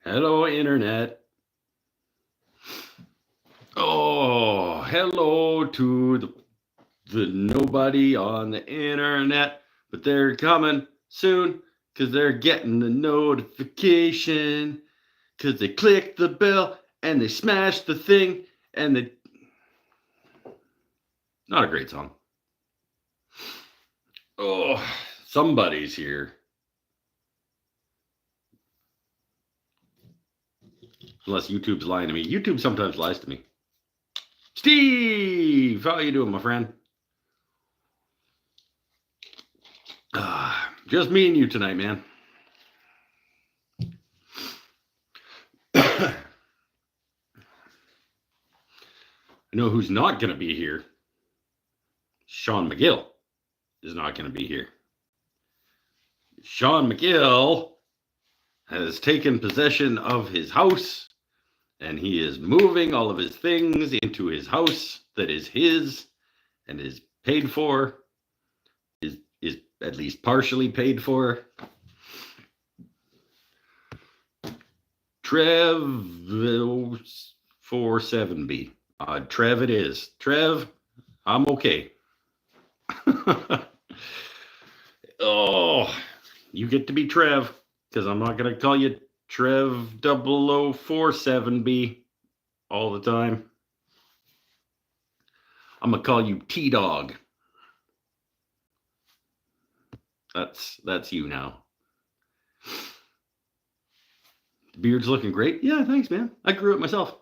Hello, Internet. Oh, hello to the nobody on the Internet, but they're coming soon because they're getting the notification because they click the bell and they smash the thing and they. Not a great song. Oh, somebody's here. Unless YouTube's lying to me. YouTube sometimes lies to me. Steve, how you doing, my friend? Just me and you tonight, man. I know who's not going to be here. Sean McGill is not going to be here. Sean McGill has taken possession of his house and he is moving all of his things into his house that is his and is paid for, is at least partially paid for. Trev 47B. Trev it is. Trev, I'm okay. Oh, you get to be Trev because I'm not going to call you Trev 0047B all the time. I'm going to call you T-Dog. That's you now. The beard's looking great. Yeah, thanks, man. I grew it myself.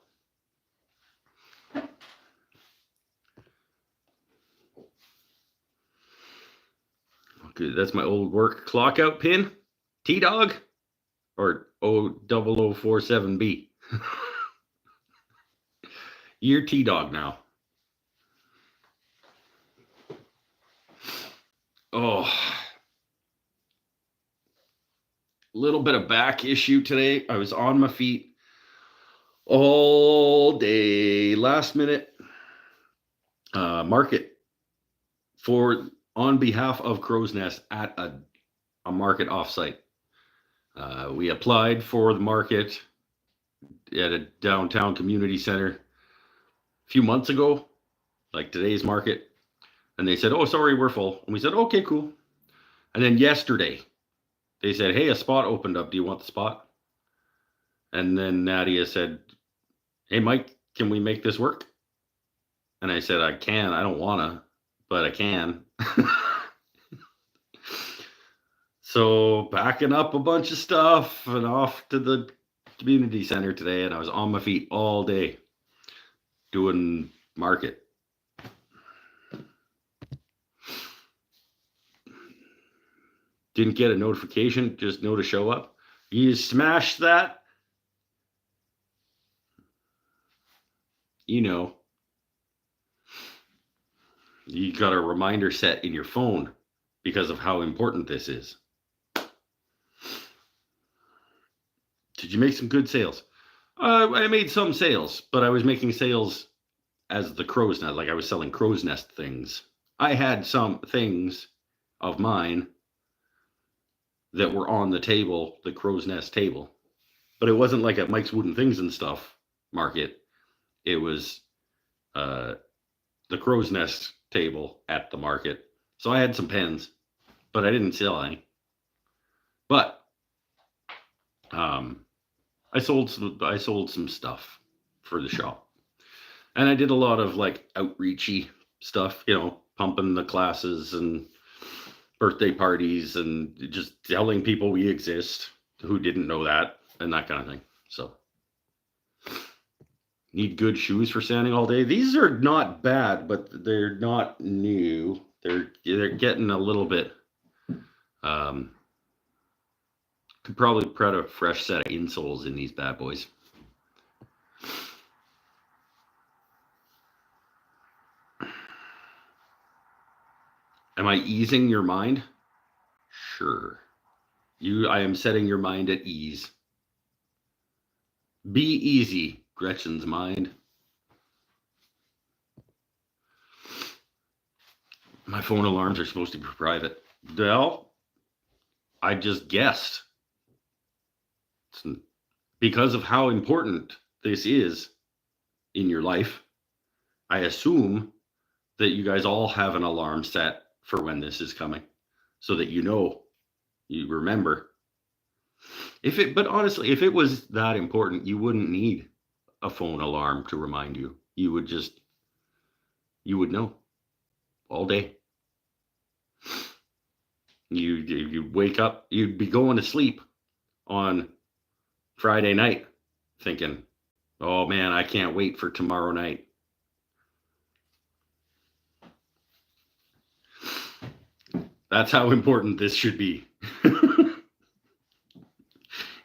Okay, that's my old work clock out pin. T-Dog or 0047B. You're T-Dog now. Oh, a little bit of back issue today. I was on my feet all day. Last minute market on behalf of Crow's Nest at a market offsite. We applied for the market at a downtown community center a few months ago, like today's market. And they said, oh, sorry, we're full. And we said, okay, cool. And then yesterday, they said, hey, a spot opened up. Do you want the spot? And then Nadia said, hey, Mike, can we make this work? And I said, I can. I don't want to, but I can. So backing up a bunch of stuff and off to the community center today. And I was on my feet all day doing market. Didn't get a notification, just know to show up. You smash that, you know, you got a reminder set in your phone because of how important this is. Did you make some good sales? I made some sales, but I was making sales as the Crow's Nest, like I was selling Crow's Nest things. I had some things of mine that were on the table, the Crow's Nest table, but it wasn't like at Mike's Wooden Things and Stuff market. It was the Crow's Nest table at the market. So I had some pens, but I didn't sell any. But I sold some stuff for the shop, and I did a lot of like outreachy stuff, you know, pumping the classes and birthday parties and just telling people we exist who didn't know that and that kind of thing. So need good shoes for standing all day. These are not bad, but they're not new. They're getting a little bit. Could probably put a fresh set of insoles in these bad boys. Am I easing your mind? Sure. I am setting your mind at ease. Be easy, Gretchen's mind. My phone alarms are supposed to be private. Well, I just guessed. because of how important this is in your life, I assume that you guys all have an alarm set for when this is coming so that you remember. But honestly, if it was that important, you wouldn't need a phone alarm to remind you. You would know all day. You wake up, you'd be going to sleep on Friday night thinking, oh man, I can't wait for tomorrow night. That's how important this should be.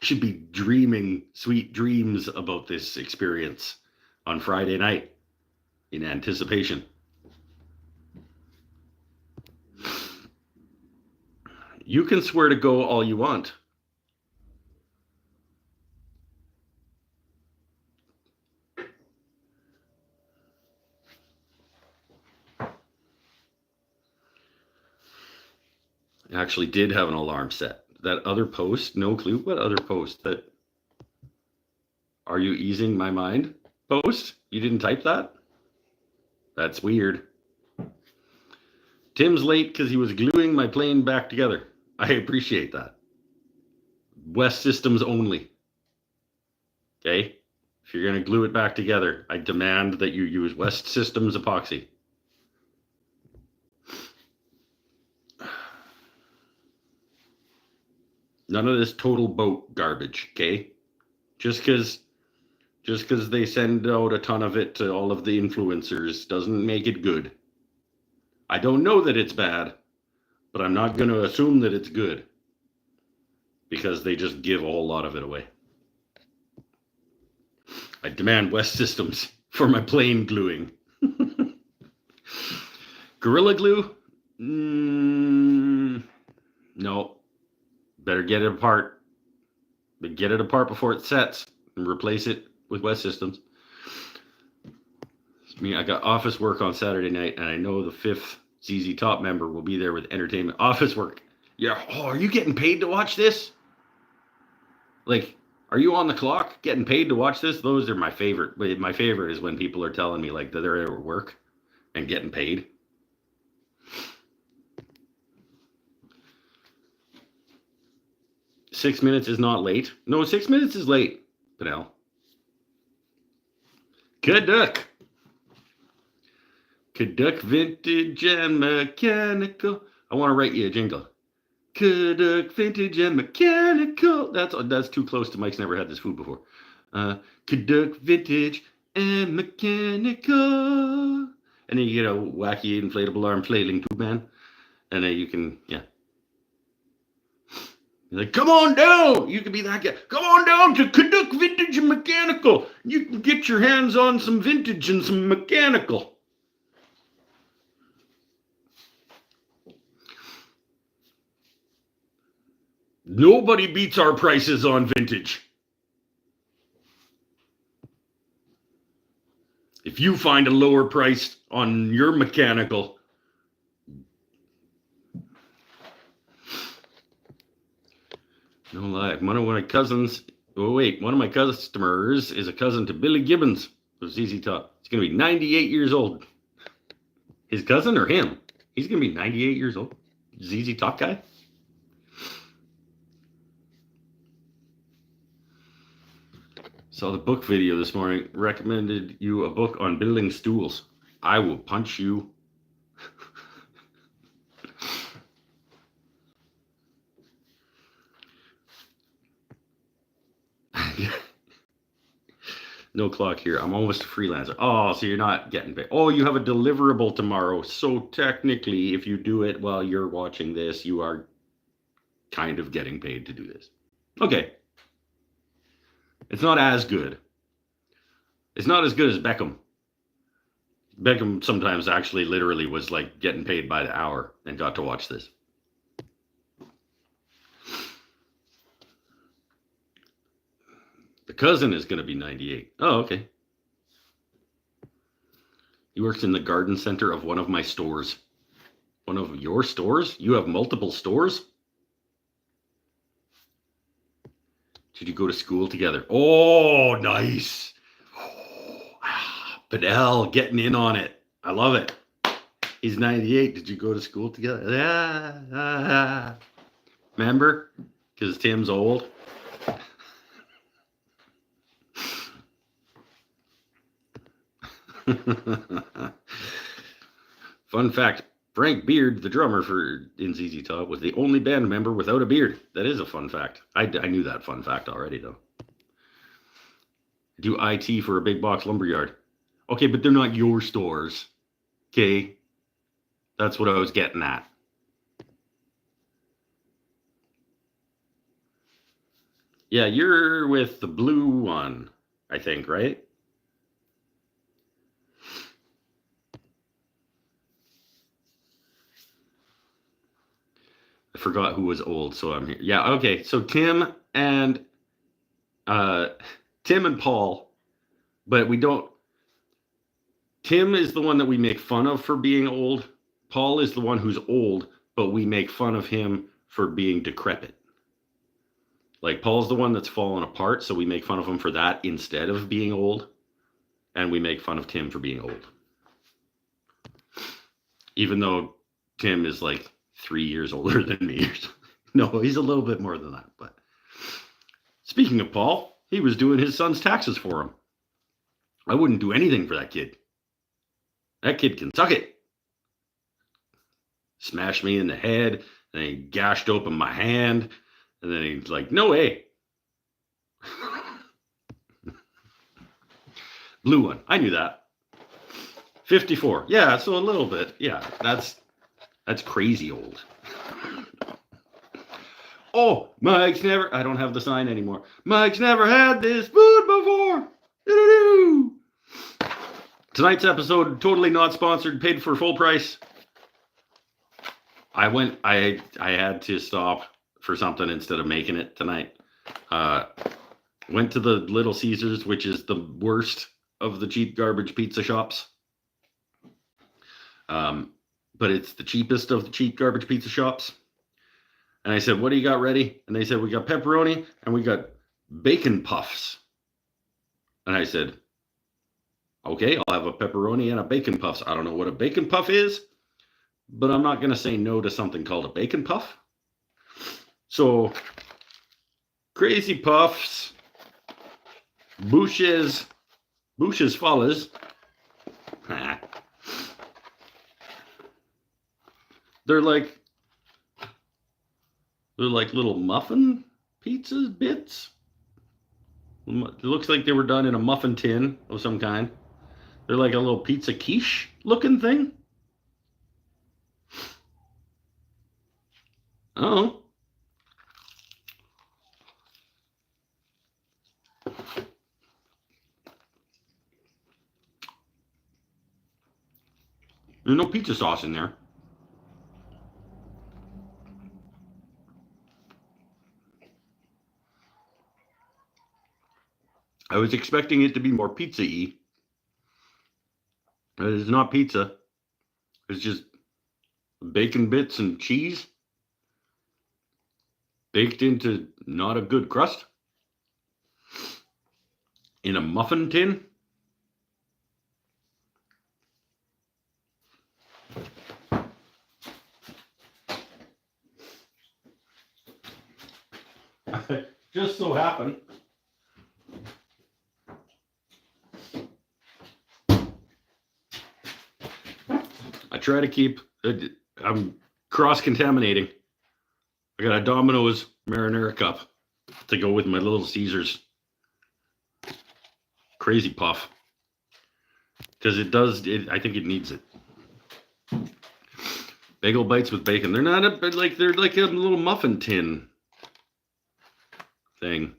Should be dreaming sweet dreams about this experience on Friday night in anticipation. You can swear to go all you want. I actually did have an alarm set. That other post, no clue what other post. That are you easing my mind post? You didn't type that? That's weird. Tim's late because he was gluing my plane back together. I appreciate that. West Systems only. Okay? If you're going to glue it back together, I demand that you use West Systems epoxy. None of this total boat garbage, okay? Just because they send out a ton of it to all of the influencers doesn't make it good. I don't know that it's bad, but I'm not going to assume that it's good because they just give a whole lot of it away. I demand West Systems for my plane gluing. Gorilla Glue? No. Better get it apart. But get it apart before it sets and replace it with West Systems. I got office work on Saturday night, and I know the 5th ZZ Top member will be there with entertainment. Office work. Yeah. Oh, are you getting paid to watch this? Like, are you on the clock getting paid to watch this? Those are my favorite. My favorite is when people are telling me like that they're at work and getting paid. Six minutes is not late. No, 6 minutes is late, Panel. Caduck vintage and mechanical. I want to write you a jingle. Caduck vintage and mechanical. That's too close to Mike's never had this food before. Caduck vintage and mechanical. And then you get a wacky inflatable arm flailing tube man. And then you can, yeah. You're like, come on down. You can be that guy. Come on down to Caduck Vintage and Mechanical. You can get your hands on some vintage and some mechanical. Nobody beats our prices on vintage. If you find a lower price on your mechanical, no lie, one of my customers is a cousin to Billy Gibbons of ZZ Top. He's going to be 98 years old. His cousin or him? He's going to be 98 years old. ZZ Top guy? Saw the book video this morning. Recommended you a book on building stools. I will punch you. No clock here. I'm almost a freelancer. Oh, so you're not getting paid. Oh, you have a deliverable tomorrow. So technically, if you do it while you're watching this, you are kind of getting paid to do this. Okay. It's not as good. It's not as good as Beckham. Beckham sometimes actually literally was like getting paid by the hour and got to watch this. The cousin is going to be 98. Oh, okay. He works in the garden center of one of my stores. One of your stores? You have multiple stores? Did you go to school together? Oh, nice. Fidel getting in on it. I love it. He's 98. Did you go to school together? Yeah. Remember? Because Tim's old. Fun fact, Frank Beard, the drummer for in ZZ Top, was the only band member without a beard. That is a fun fact. I knew that fun fact already, though. Do IT for a big box lumberyard. Okay, but they're not your stores. Okay? That's what I was getting at. Yeah, you're with the blue one, I think, right? I forgot who was old, so I'm here. Yeah, okay. So Tim and Paul, but we don't. Tim is the one that we make fun of for being old. Paul is the one who's old, but we make fun of him for being decrepit. Like Paul's the one that's fallen apart, so we make fun of him for that instead of being old, and we make fun of Tim for being old. Even though Tim is like 3 years older than me. No, he's a little bit more than that. But speaking of Paul, he was doing his son's taxes for him. I wouldn't do anything for that kid. That kid can suck it. Smashed me in the head, and he gashed open my hand, and then he's like, no way. Blue one. I knew that. 54. Yeah, so a little bit. Yeah, that's crazy old. Oh, Mike's never. I don't have the sign anymore. Mike's never had this food before. Doo-doo-doo. Tonight's episode, totally not sponsored, paid for full price. I had to stop for something instead of making it tonight. Went to the Little Caesars, which is the worst of the cheap garbage pizza shops. But it's the cheapest of the cheap garbage pizza shops. And I said, what do you got ready? And they said, we got pepperoni and we got bacon puffs. And I said, okay, I'll have a pepperoni and a bacon puffs. I don't know what a bacon puff is, but I'm not going to say no to something called a bacon puff. So, crazy puffs, Boucher's Follies. They're like little muffin pizza bits. It looks like they were done in a muffin tin of some kind. They're like a little pizza quiche looking thing. Oh. There's no pizza sauce in there. I was expecting it to be more pizza-y. It's not pizza. It's just bacon bits and cheese baked into not a good crust in a muffin tin. Just so happened I try to keep, I'm cross-contaminating. I got a Domino's marinara cup to go with my Little Caesars crazy puff. Because I think it needs it. Bagel bites with bacon. They're like a little muffin tin thing.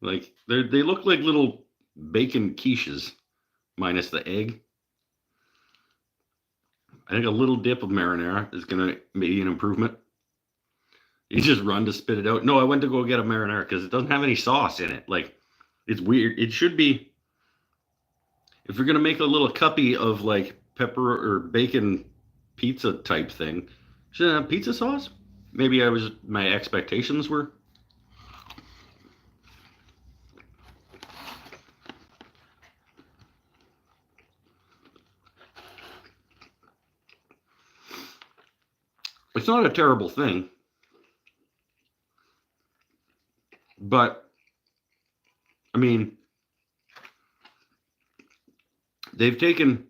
Like they look like little bacon quiches minus the egg. I think a little dip of marinara is going to be an improvement. You just run to spit it out. No, I went to go get a marinara because it doesn't have any sauce in it. Like, it's weird. It should be, if you're going to make a little cuppy of like pepper or bacon pizza type thing, should it have pizza sauce? Maybe my expectations were. It's not a terrible thing, but I mean, they've taken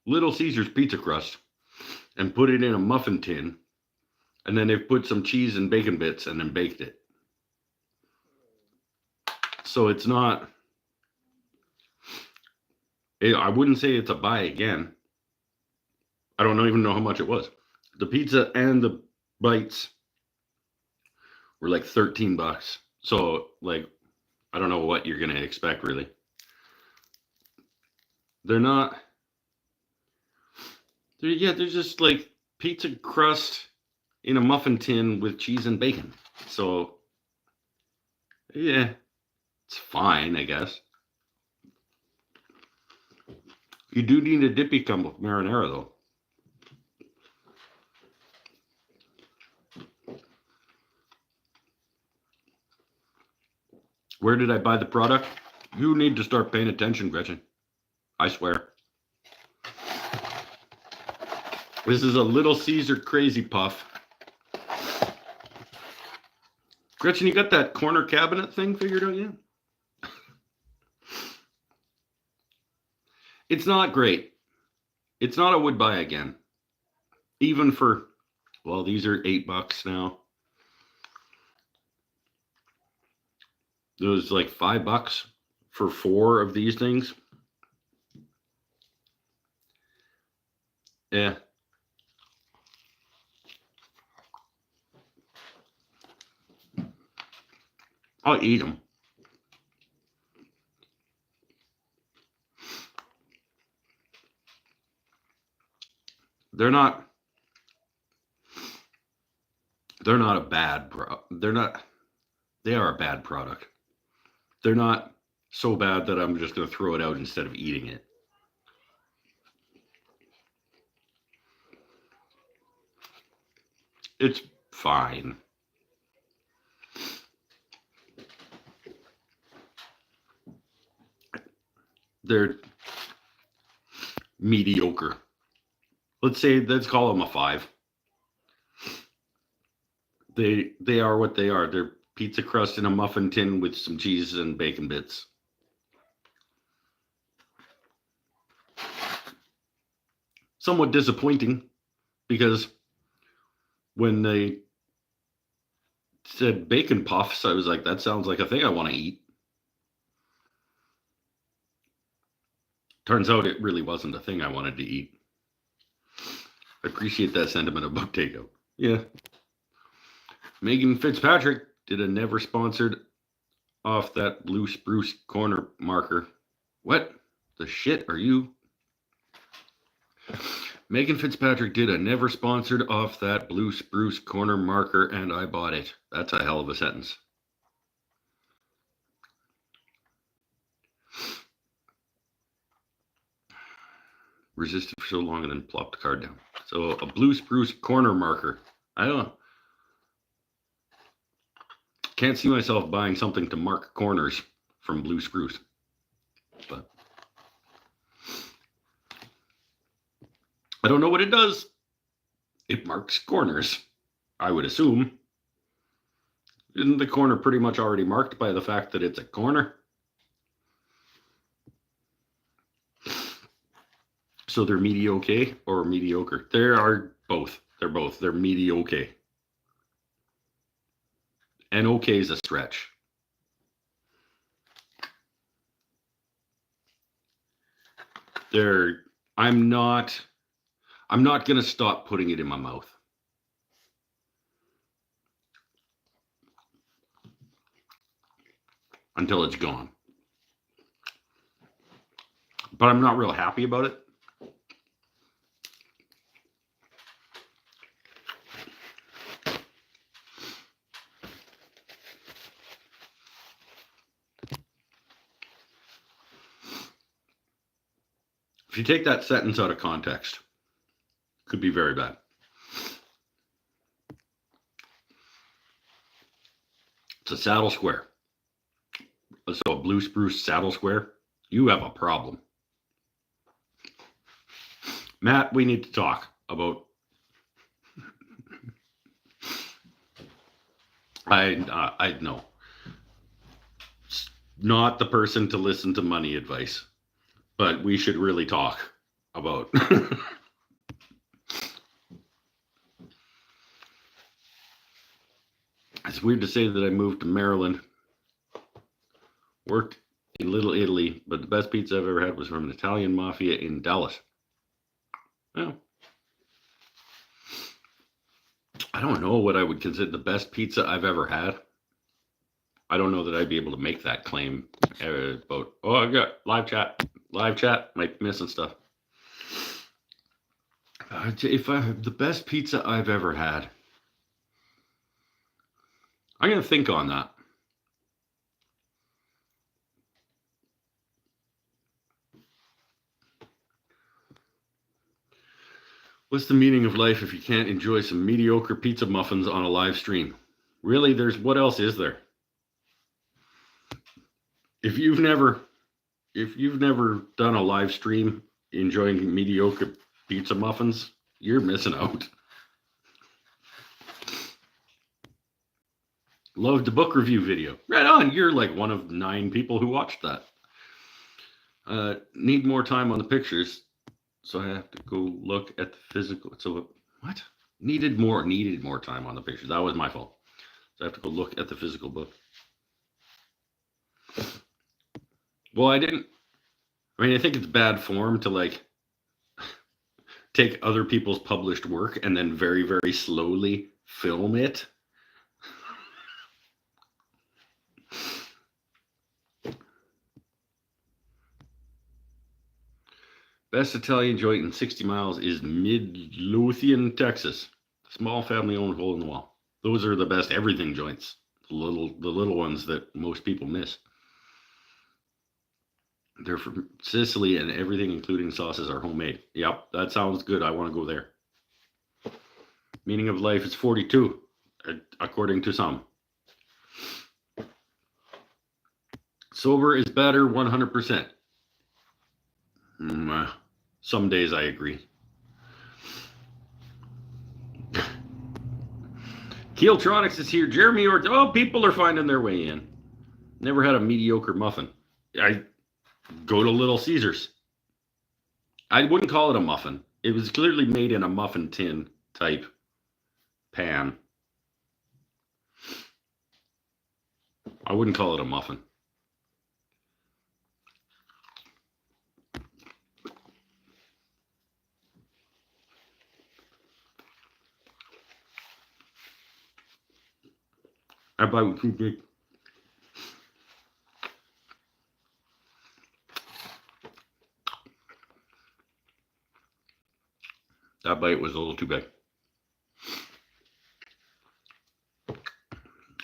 Little Caesar's pizza crust and put it in a muffin tin, and then they've put some cheese and bacon bits and then baked it. So it's not, I wouldn't say it's a buy again. I don't even know how much it was. The pizza and the bites were like $13. So, like, I don't know what you're going to expect, really. They're not, they're just like pizza crust in a muffin tin with cheese and bacon. So, yeah, it's fine, I guess. You do need a dippy come with marinara, though. Where did I buy the product? You need to start paying attention, Gretchen. I swear. This is a Little Caesar Crazy Puff. Gretchen, you got that corner cabinet thing figured out yet? It's not great. It's not a would buy again. Even for, well, these are $8 now. It was like $5 for 4 of these things. Yeah. I'll eat them. They're not a bad they are a bad product. They're not so bad that I'm just going to throw it out instead of eating it. It's fine. They're mediocre. Let's call them a 5. They are what they are. They're pizza crust in a muffin tin with some cheese and bacon bits. Somewhat disappointing because when they said bacon puffs, I was like, that sounds like a thing I want to eat. Turns out it really wasn't a thing I wanted to eat. I appreciate that sentiment about takeout. Yeah. Megan Fitzpatrick did a never sponsored off that blue spruce corner marker. What the shit are you? Megan Fitzpatrick did a never sponsored off that blue spruce corner marker and I bought it. That's a hell of a sentence. Resisted for so long and then plopped the card down. So a blue spruce corner marker. I don't know. Can't see myself buying something to mark corners from blue spruce. But I don't know what it does. It marks corners, I would assume. Isn't the corner pretty much already marked by the fact that it's a corner? So they're mediocre or mediocre? They are both. They're both. They're mediocre. And okay is a stretch. I'm not going to stop putting it in my mouth. Until it's gone. But I'm not real happy about it. If you take that sentence out of context, it could be very bad. It's a saddle square. So a blue spruce saddle square, you have a problem. Matt, we need to talk about I know. Not the person to listen to money advice, but we should really talk about. It's weird to say that I moved to Maryland, worked in Little Italy, but the best pizza I've ever had was from an Italian mafia in Dallas. Well, I don't know what I would consider the best pizza I've ever had. I don't know that I'd be able to make that claim about, oh, I've got live chat, might be missing stuff. If I have the best pizza I've ever had, I'm going to think on that. What's the meaning of life if you can't enjoy some mediocre pizza muffins on a live stream? Really, what else is there? If you've never done a live stream enjoying mediocre pizza muffins, you're missing out. Loved the book review video. Right on. You're like one of 9 people who watched that. Need more time on the pictures, so I have to go look at the physical. So what? Needed more time on the pictures. That was my fault. So I have to go look at the physical book. Well, I think it's bad form to like take other people's published work and then very, very slowly film it. Best Italian joint in 60 miles is Midlothian, Texas. Small family-owned hole in the wall. Those are the best everything joints. The little ones that most people miss. They're from Sicily, and everything, including sauces, are homemade. Yep, that sounds good. I want to go there. Meaning of life is 42, according to some. Sober is better, 100%. Some days I agree. Keeltronics is here. Jeremy people are finding their way in. Never had a mediocre muffin. I go to Little Caesars. I wouldn't call it a muffin. It was clearly made in a muffin tin type pan. I wouldn't call it a muffin. That bite was too big. That bite was a little too big.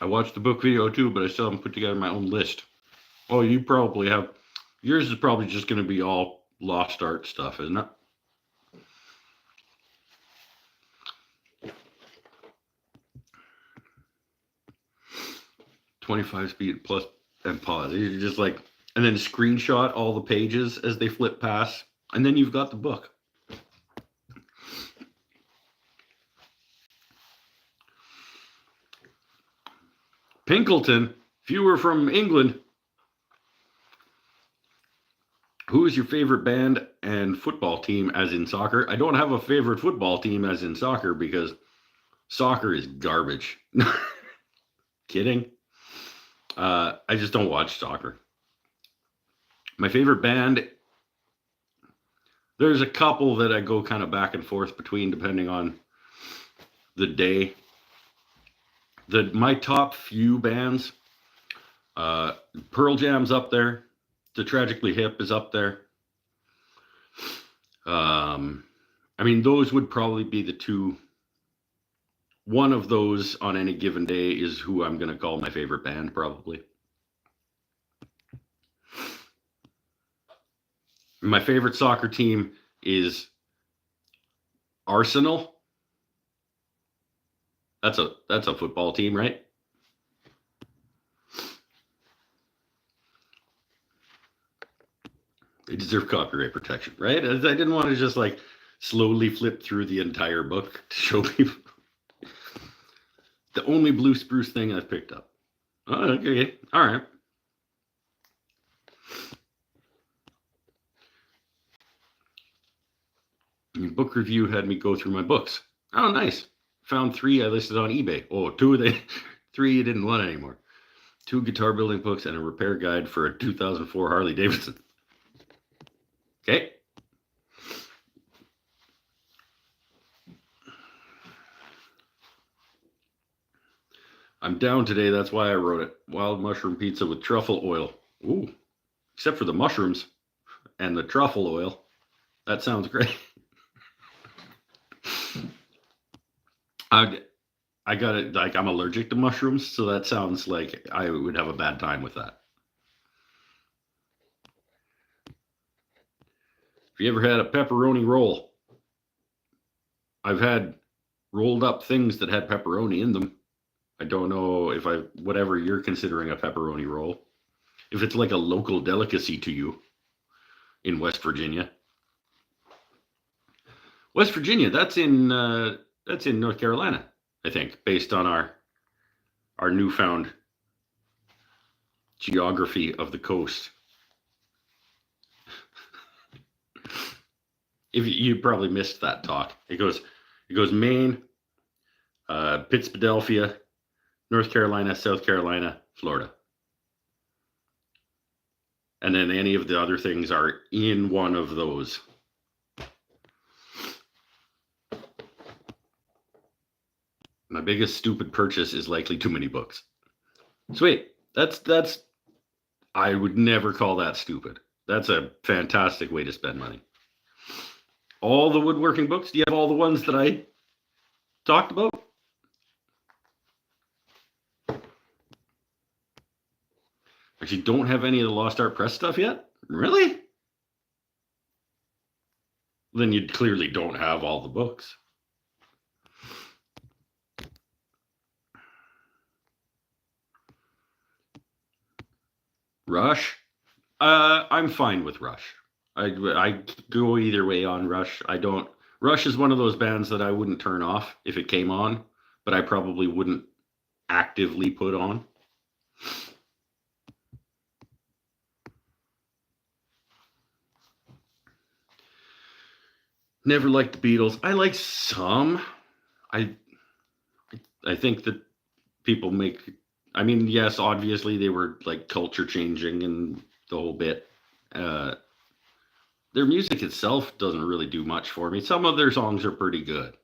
I watched the book video too, but I still haven't put together my own list. Oh, you probably have. Yours is probably just going to be all lost art stuff, isn't it? .25 speed plus and pause. You just like, and then screenshot all the pages as they flip past, and then you've got the book. Pinkleton, if you were from England, who is your favorite band and football team as in soccer? I don't have a favorite football team as in soccer because soccer is garbage. Kidding. I just don't watch soccer. My favorite band, there's a couple that I go kind of back and forth between depending on the day. My top few bands, Pearl Jam's up there. The Tragically Hip is up there. Those would probably be the two. One of those on any given day is who I'm going to call my favorite band, probably. My favorite soccer team is Arsenal. That's a football team, right? They deserve copyright protection, right? I didn't want to just like slowly flip through the entire book to show people. the only blue spruce thing I've picked up. Oh, okay. All right. Your book review had me go through my books. Oh, nice. Found 3 I listed on eBay. Oh, 2 of the 3 you didn't want anymore. 2 guitar building books and a repair guide for a 2004 Harley Davidson. Okay. I'm down today. That's why I wrote it. Wild mushroom pizza with truffle oil. Ooh. Except for the mushrooms and the truffle oil. That sounds great. I got it. Like, I'm allergic to mushrooms, so that sounds like I would have a bad time with that. Have you ever had a pepperoni roll? I've had rolled up things that had pepperoni in them. I don't know if whatever you're considering a pepperoni roll, if it's like a local delicacy to you in West Virginia. West Virginia, that's in North Carolina, I think, based on our newfound geography of the coast. If you probably missed that talk, it goes Maine, Pittsburgh, North Carolina, South Carolina, Florida, and then any of the other things are in one of those. My biggest stupid purchase is likely too many books. Sweet. That's I would never call that stupid. That's a fantastic way to spend money. All the woodworking books? Do you have all the ones that I talked about? Actually, don't have any of the Lost Art Press stuff yet? Really? Then you clearly don't have all the books. Rush? I'm fine with Rush. I go either way on Rush. Rush is one of those bands that I wouldn't turn off if it came on, but I probably wouldn't actively put on. Never liked the Beatles. I like some. I think that people make, I mean, yes, obviously they were like culture changing and the whole bit. Their music itself doesn't really do much for me. Some of their songs are pretty good.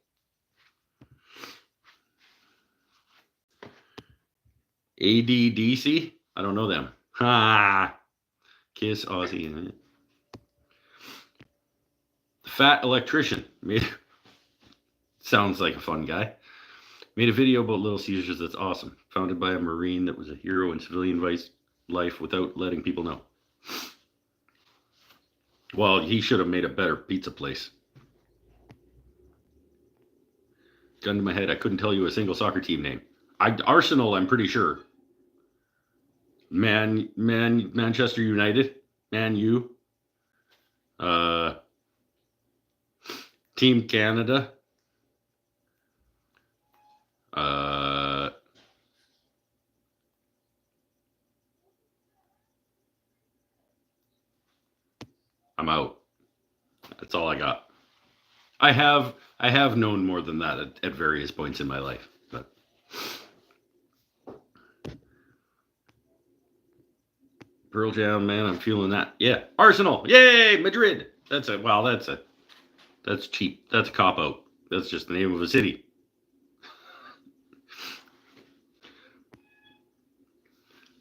ADDC? I don't know them. Ha! Kiss Ozzy. Fat Electrician. Sounds like a fun guy. Made a video about Little Caesars that's awesome. Founded by a Marine that was a hero in civilian life without letting people know. Well, he should have made a better pizza place. Gun to my head, I couldn't tell you a single soccer team name. Arsenal, I'm pretty sure. Manchester United. Man U. Team Canada. I'm out. That's all I got. I have known more than that at various points in my life, but Pearl Jam, man, I'm feeling that. Yeah, Arsenal, yay, Madrid. That's cheap. That's a cop out. That's just the name of a city.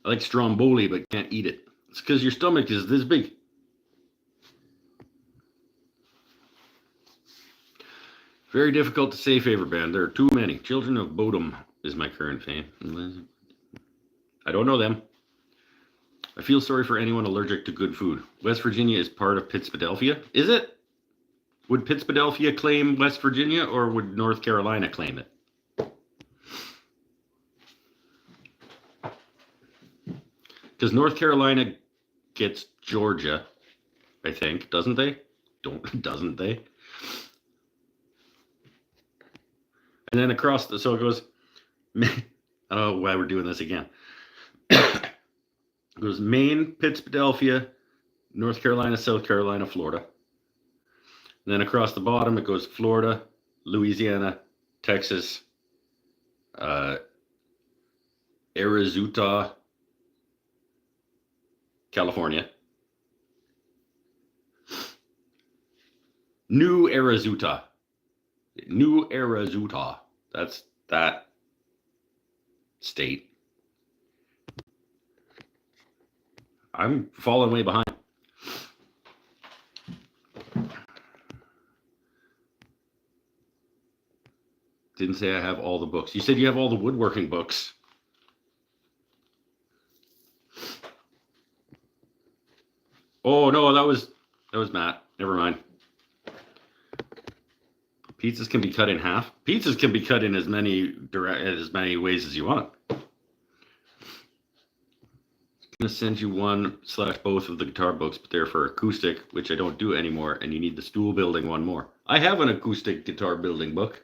I like Stromboli, but can't eat it. It's because your stomach is this big. Very difficult to say favorite band. There are too many. Children of Bodom is my current fan. I don't know them. I feel sorry for anyone allergic to good food. West Virginia is part of Pittsburgh. Is it? Would Pittsburgh claim West Virginia, or would North Carolina claim it? Because North Carolina gets Georgia, I think, doesn't they? Doesn't they? And then across so it goes I don't know why we're doing this again. It goes Maine, Pittsburgh, North Carolina, South Carolina, Florida. And then across the bottom, it goes Florida, Louisiana, Texas, Arizona, California, New Arizona. That's that state. I'm falling way behind. Didn't say I have all the books. You said you have all the woodworking books. Oh no, that was Matt. Never mind. Pizzas can be cut in half. Pizzas can be cut in as many ways as you want. I'm gonna send you one/both of the guitar books, but they're for acoustic, which I don't do anymore, and you need the stool building one more. I have an acoustic guitar building book,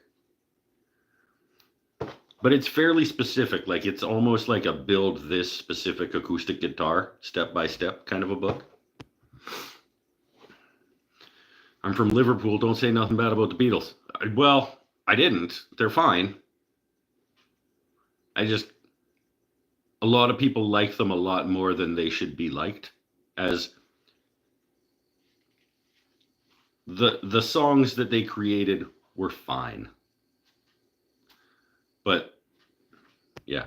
but it's fairly specific. Like it's almost like a build this specific acoustic guitar step by step kind of a book. I'm from Liverpool. Don't say nothing bad about the Beatles. Well, I didn't. They're fine. A lot of people like them a lot more than they should be liked. As the songs that they created were fine. But yeah.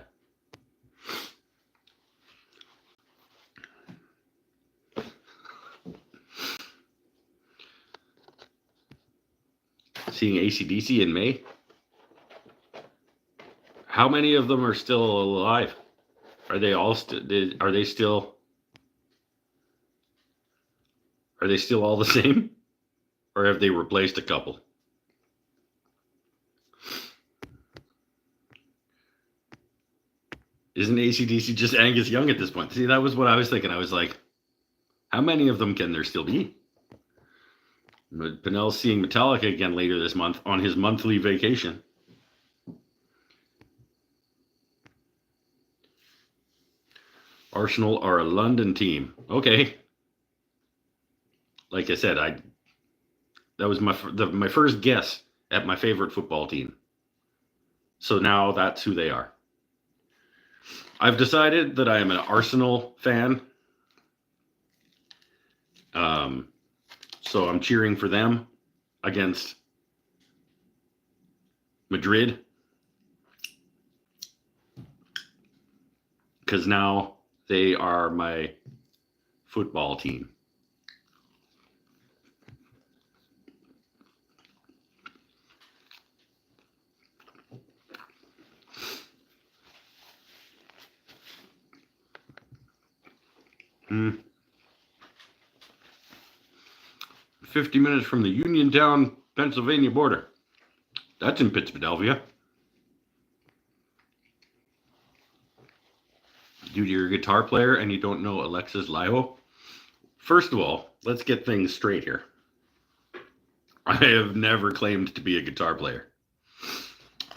Seeing AC/DC in May. How many of them are still alive? Are they all are they still all the same? Or have they replaced a couple? Isn't AC/DC just Angus Young at this point? See, that was what I was thinking. I was like, how many of them can there still be? Pinnell's seeing Metallica again later this month on his monthly vacation. Arsenal are a London team. Okay. Like I said, that was my first guess at my favorite football team. So now that's who they are. I've decided that I am an Arsenal fan. So I'm cheering for them against Madrid. Because now they are my football team. Hmm. 50 minutes from the Uniontown, Pennsylvania border. That's in Pittsburgh. Dude, you're a guitar player and you don't know Alexis Laiho? First of all, let's get things straight here. I have never claimed to be a guitar player.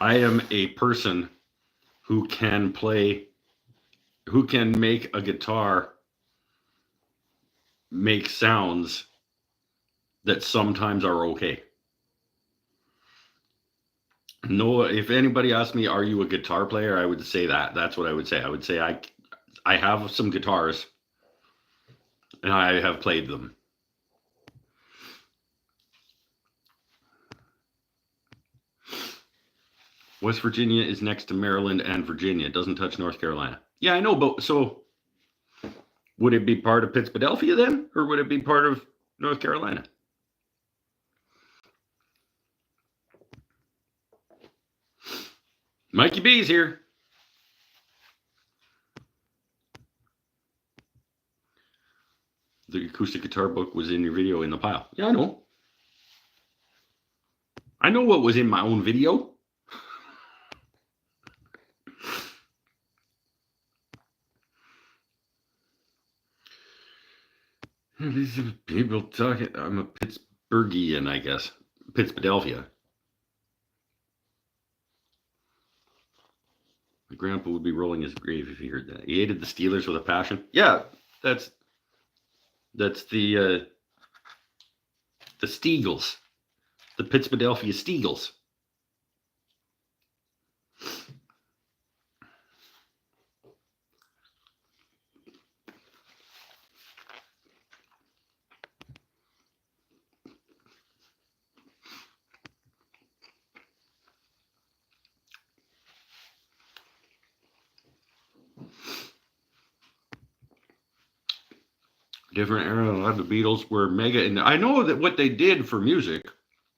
I am a person who can make a guitar make sounds that sometimes are okay. No, if anybody asked me, are you a guitar player? I would say that. That's what I would say. I would say I have some guitars and I have played them. West Virginia is next to Maryland and Virginia. It doesn't touch North Carolina. Yeah, I know, but so would it be part of Pittsburgh then? Or would it be part of North Carolina? Mikey B's here. The acoustic guitar book was in your video in the pile. Yeah, I know. I know what was in my own video. These people talking. I'm a Pittsburghian, I guess. Pittsburgh. My grandpa would be rolling his grave if he heard that. He hated the Steelers with a passion. Yeah, that's the Steagles, the Pittsburgh Steagles. Different era. A lot of the Beatles were mega, and I know that what they did for music.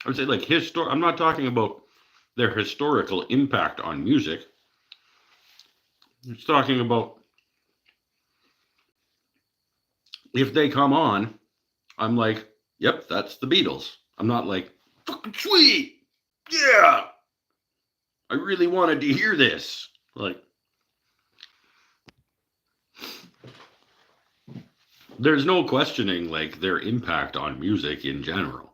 I would say like I'm not talking about their historical impact on music. I'm just talking about if they come on, I'm like, yep, that's the Beatles. I'm not like, fucking sweet, yeah. I really wanted to hear this. Like, there's no questioning like their impact on music in general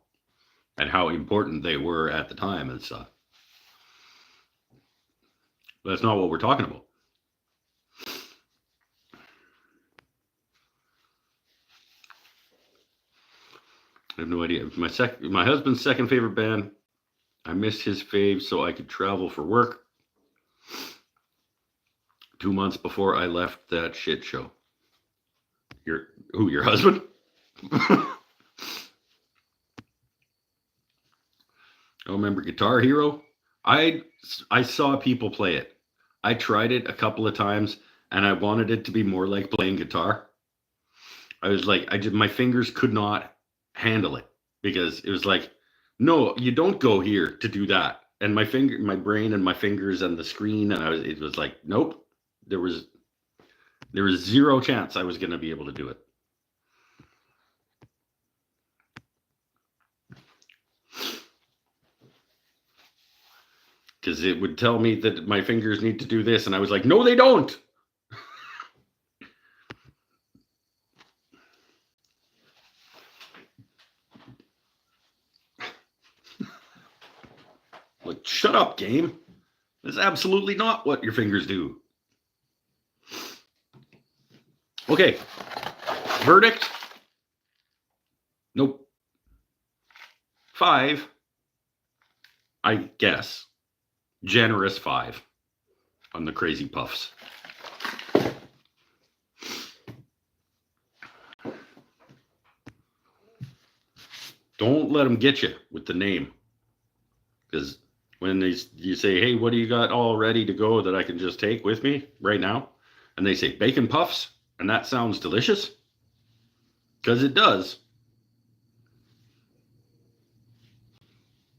and how important they were at the time and stuff. But that's not what we're talking about. I have no idea. My husband's second favorite band. I missed his fave so I could travel for work. 2 months before I left that shit show. Your husband? I remember Guitar Hero. I saw people play it. I tried it a couple of times and I wanted it to be more like playing guitar. I was like, my fingers could not handle it because it was like, no, you don't go here to do that. And my brain and my fingers and the screen, and it was like, nope. There was zero chance I was going to be able to do it. Because it would tell me that my fingers need to do this, and I was like, no, they don't. Like, shut up, game. That's absolutely not what your fingers do. Okay. Verdict? Nope. 5. I guess. Generous 5 on the Crazy Puffs. Don't let them get you with the name. Because when you say, hey, what do you got all ready to go that I can just take with me right now? And they say bacon puffs, and that sounds delicious. Because it does.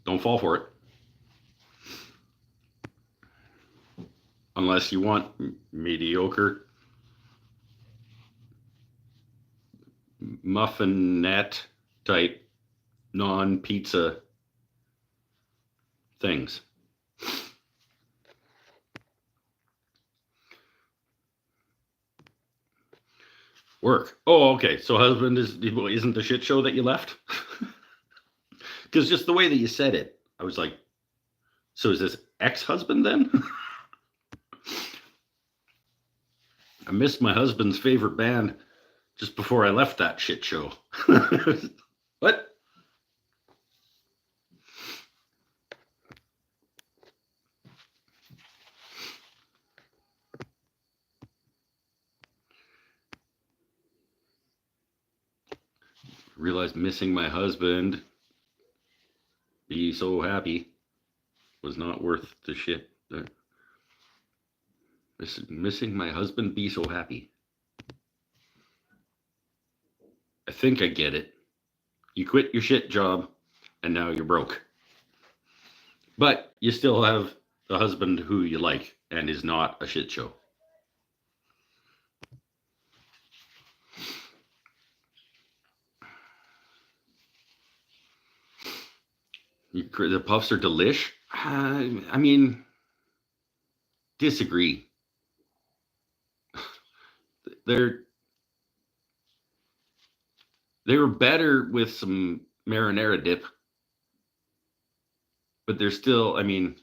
Don't fall for it. Unless you want mediocre muffinette type non-pizza things. Work. Oh, okay. So husband isn't the shit show that you left? Because just the way that you said it, I was like, so is this ex-husband then? I missed my husband's favorite band just before I left that shit show. What? Realized missing my husband, be so happy, was not worth the shit. Missing my husband, be so happy. I think I get it. You quit your shit job and now you're broke. But you still have a husband who you like and is not a shit show. The puffs are delish. I mean, disagree. They were better with some marinara dip, but they're still, I mean,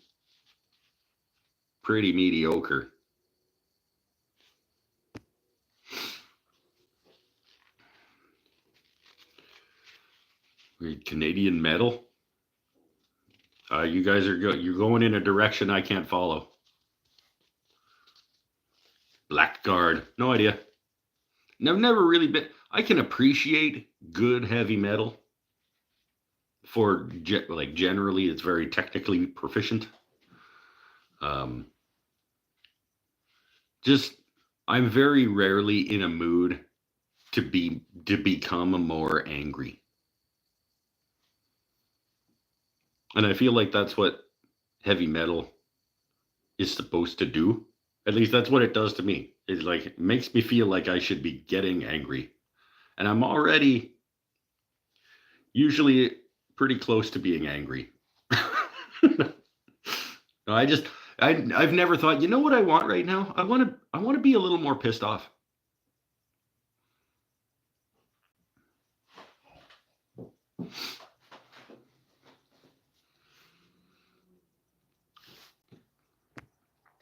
pretty mediocre. Canadian metal. You guys are you're going in a direction I can't follow. Blackguard, no idea. I've never really been. I can appreciate good heavy metal. For like generally, it's very technically proficient. Just I'm very rarely in a mood to become more angry. And I feel like that's what heavy metal is supposed to do. At least that's what it does to me. It's like it makes me feel like I should be getting angry. And I'm already usually pretty close to being angry. I've never thought, you know what I want right now? I want to be a little more pissed off.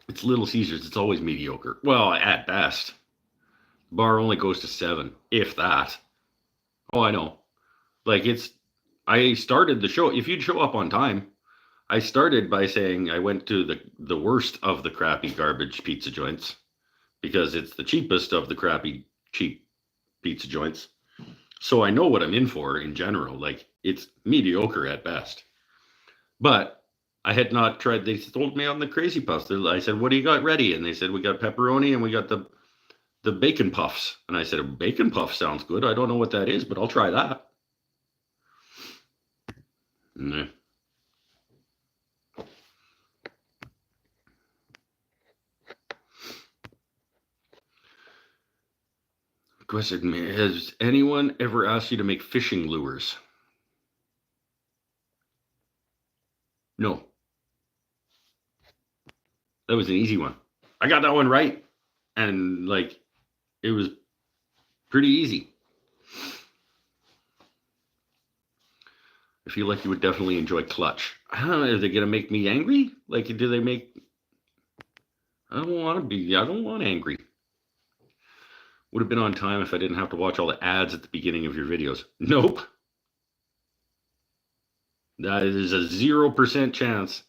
It's Little Caesars. It's always mediocre. Well, at best. The bar only goes to 7, if that. Oh, I know. Like I started the show. If you'd show up on time, I started by saying I went to the worst of the crappy garbage pizza joints because it's the cheapest of the crappy cheap pizza joints. So I know what I'm in for in general. Like it's mediocre at best. But I had not tried. They told me on the Crazy Puffs. I said, "What do you got ready?" And they said, "We got pepperoni and we got the bacon puffs." And I said, "A bacon puff sounds good. I don't know what that is, but I'll try that." Nah. Question: has anyone ever asked you to make fishing lures? No. That was an easy one. I got that one right. And like, it was pretty easy. I feel like you would definitely enjoy Clutch. I don't know. Are they going to make me angry? Like, do they make... I don't want angry. Would have been on time if I didn't have to watch all the ads at the beginning of your videos. Nope. That is a 0% chance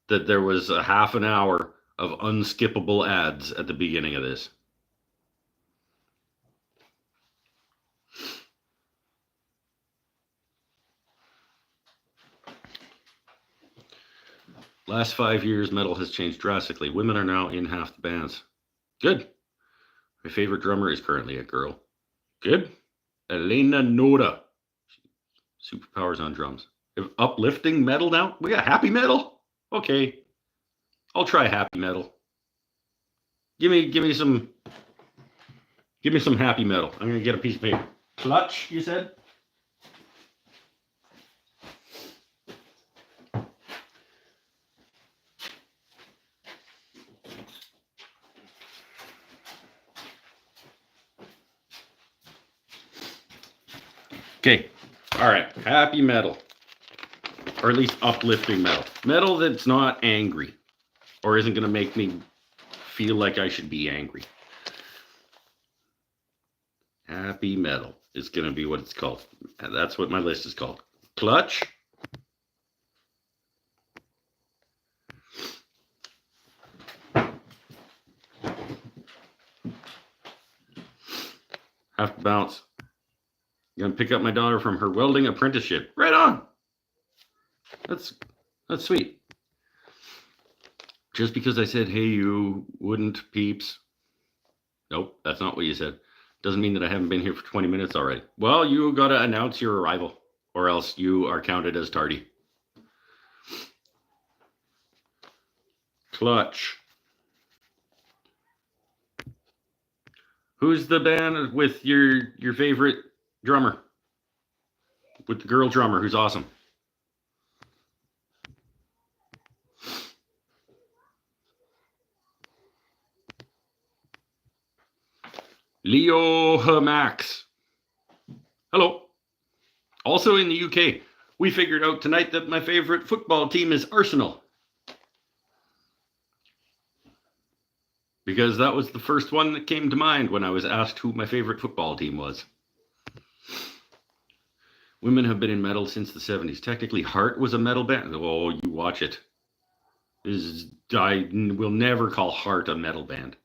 that there was a half an hour of unskippable ads at the beginning of this. Last 5 years, metal has changed drastically. Women are now in half the bands. Good. My favorite drummer is currently a girl. Good. Elena Noda. Superpowers on drums. Uplifting metal now? We got happy metal? Okay. I'll try happy metal. Give me some happy metal. I'm gonna get a piece of paper. Clutch, you said? Okay. All right. Happy metal. Or at least uplifting metal. Metal that's not angry. Or isn't gonna make me feel like I should be angry. Happy metal is going to be what it's called. And that's what my list is called. Clutch. Have to bounce. I'm going to pick up my daughter from her welding apprenticeship. Right on. That's sweet. Just because I said, hey, you wouldn't, peeps. Nope, that's not what you said. Doesn't mean that I haven't been here for 20 minutes already. Well, you got to announce your arrival, or else you are counted as tardy. Clutch. Who's the band with your favorite drummer? With the girl drummer who's awesome. Leo Max. Hello. Also in the UK, we figured out tonight that my favorite football team is Arsenal. Because that was the first one that came to mind when I was asked who my favorite football team was. Women have been in metal since the 70s. Technically, Heart was a metal band. Oh, you watch it. I will never call Heart a metal band.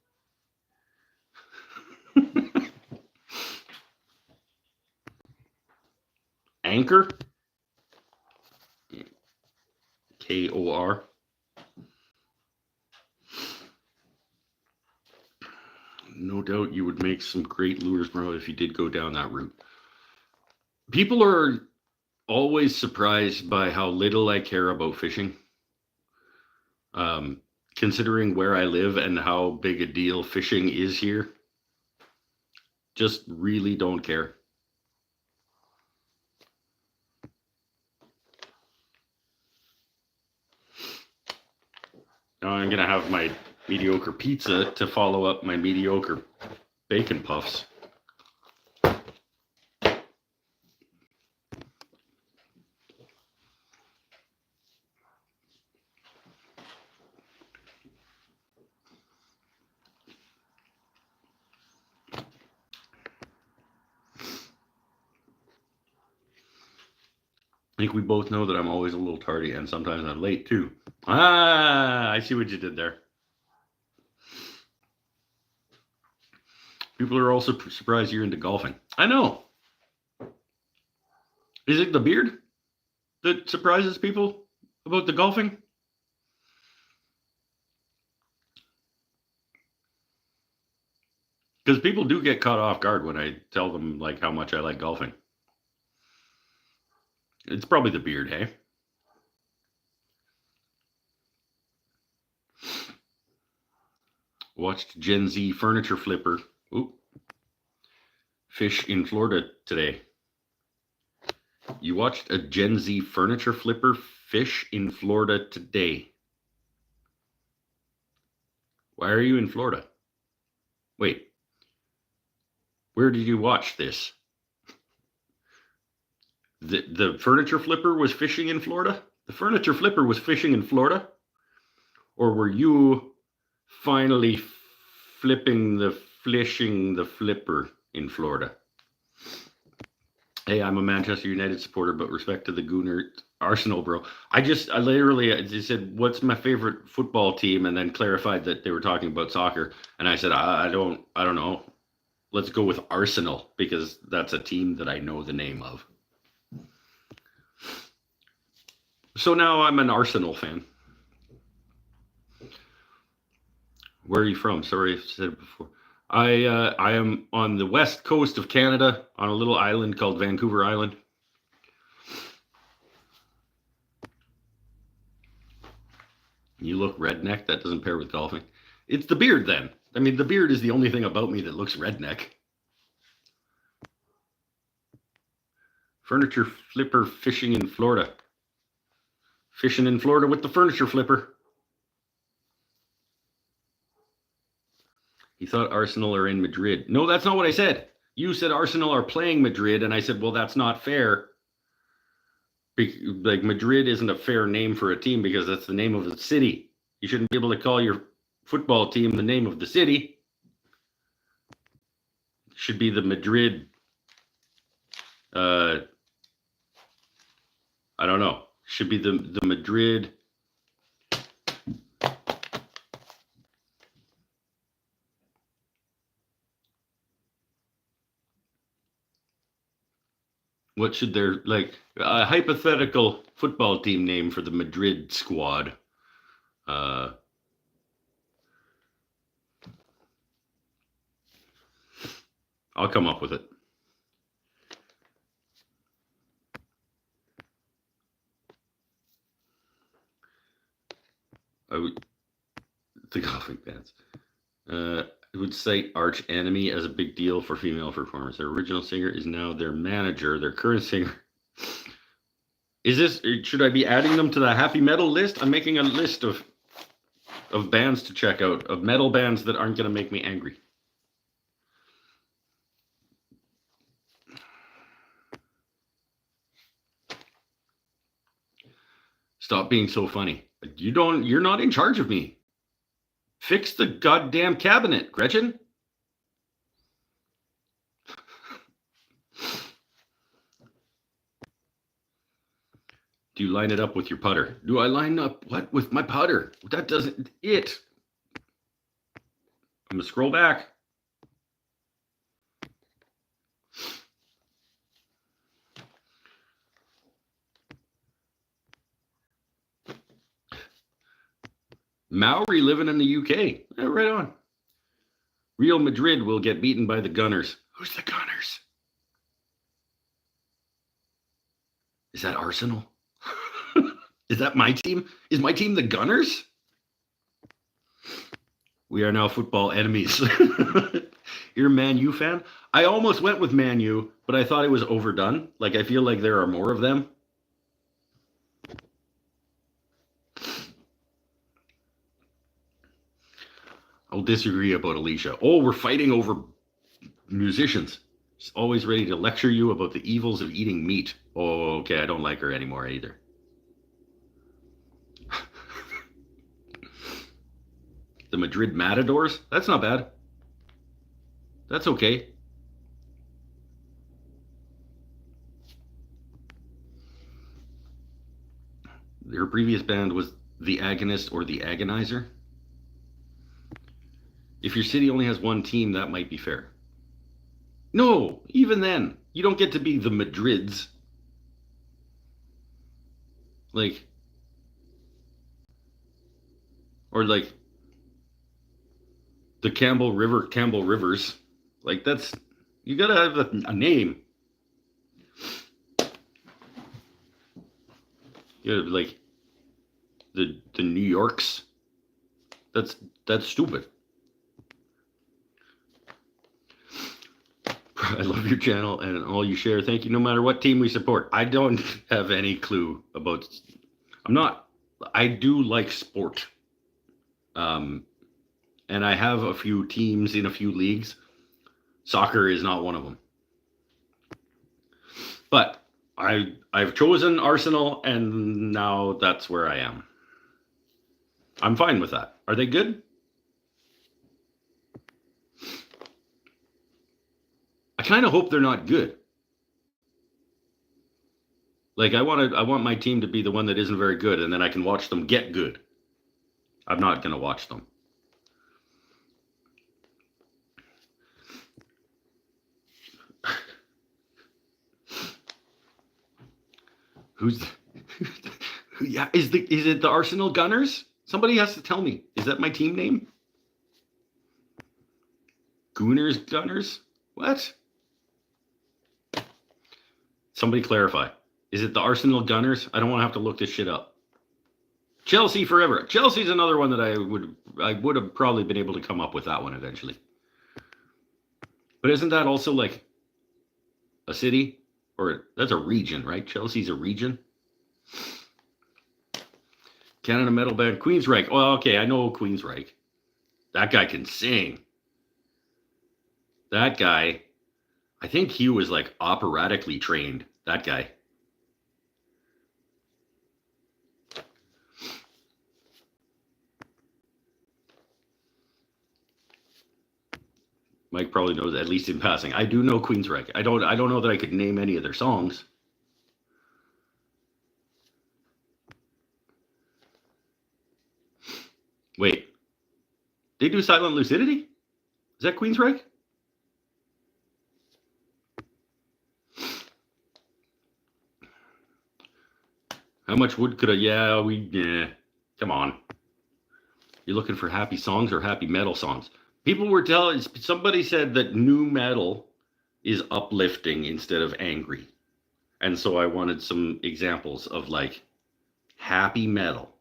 Anchor? Kor. No doubt you would make some great lures, bro, if you did go down that route. People are always surprised by how little I care about fishing. Considering where I live and how big a deal fishing is here, just really don't care. Now I'm going to have my mediocre pizza to follow up my mediocre bacon puffs. I think we both know that I'm always a little tardy and sometimes I'm late too. I see what you did there. People are also surprised you're into golfing. I know. Is it the beard that surprises people about the golfing? Because people do get caught off guard when I tell them like how much I like golfing. It's probably the beard, hey? Watched Gen Z furniture flipper fish in Florida today. You watched a Gen Z furniture flipper fish in Florida today. Why are you in Florida? Wait. Where did you watch this? The furniture flipper was fishing in Florida? The furniture flipper was fishing in Florida? Or were you finally fishing the flipper in Florida? Hey, I'm a Manchester United supporter, but respect to the Gooner Arsenal, bro. I just said, what's my favorite football team? And then clarified that they were talking about soccer. And I said, I don't know. Let's go with Arsenal because that's a team that I know the name of. So now I'm an Arsenal fan. Where are you from? Sorry if I said it before. I am on the west coast of Canada on a little island called Vancouver Island. You look redneck. That doesn't pair with golfing. It's the beard then. I mean, the beard is the only thing about me that looks redneck. Furniture flipper fishing in Florida. Fishing in Florida with the furniture flipper. He thought Arsenal are in Madrid. No, that's not what I said. You said Arsenal are playing Madrid, and I said, well, that's not fair. Like, Madrid isn't a fair name for a team because that's the name of the city. You shouldn't be able to call your football team the name of the city. It should be the Madrid. I don't know. Should be the Madrid. What should their, like, a hypothetical football team name for the Madrid squad? I'll come up with it. The golfing fans. Would cite Arch Enemy as a big deal for female performers. Their original singer is now their manager. Their current singer. Should I be adding them to the happy metal list? I'm making a list of bands to check out, of metal bands that aren't going to make me angry. Stop being so funny. You're not in charge of me. Fix the goddamn cabinet, Gretchen. Do you line it up with your putter? Do I line up what with my putter? That doesn't it. I'm gonna scroll back. Maori living in the UK. Yeah, right on. Real Madrid will get beaten by the Gunners. Who's the Gunners? Is that Arsenal? Is that my team? Is my team the Gunners? We are now football enemies. You're a Man U fan? I almost went with Man U, but I thought it was overdone. Like, I feel like there are more of them. I'll disagree about Alicia. Oh, we're fighting over musicians. She's always ready to lecture you about the evils of eating meat. Oh, okay, I don't like her anymore either. The Madrid Matadors? That's not bad. That's okay. Their previous band was The Agonist or The Agonizer. If your city only has one team, that might be fair. No, even then, you don't get to be the Madrids. Like, or like the Campbell Rivers. Like, that's, you gotta have a name. You gotta be like the New Yorks. That's stupid. I love your channel and all you share. Thank you. No matter what team we support. I don't have any clue about. I do like sport. And I have a few teams in a few leagues. Soccer is not one of them. But I've chosen Arsenal, and now that's where I am. I'm fine with that. Are they good? I kind of hope they're not good. Like, I want my team to be the one that isn't very good, and then I can watch them get good. I'm not going to watch them. Yeah, is it the Arsenal Gunners? Somebody has to tell me. Is that my team name? Gooners Gunners? What? Somebody clarify. Is it the Arsenal Gunners? I don't want to have to look this shit up. Chelsea forever. Chelsea's another one that I would have probably been able to come up with that one eventually. But isn't that also like a city? Or that's a region, right? Chelsea's a region. Canada metal band Queensryche. Oh, okay, I know Queensryche. That guy can sing. That guy, I think he was like operatically trained. That guy. Mike probably knows, at least in passing. I do know Queensryche. I don't know that I could name any of their songs. Wait. They do Silent Lucidity? Is that Queensryche? How much wood could I? Yeah. Come on. You're looking for happy songs or happy metal songs? People were telling, somebody said that new metal is uplifting instead of angry. And so I wanted some examples of like happy metal.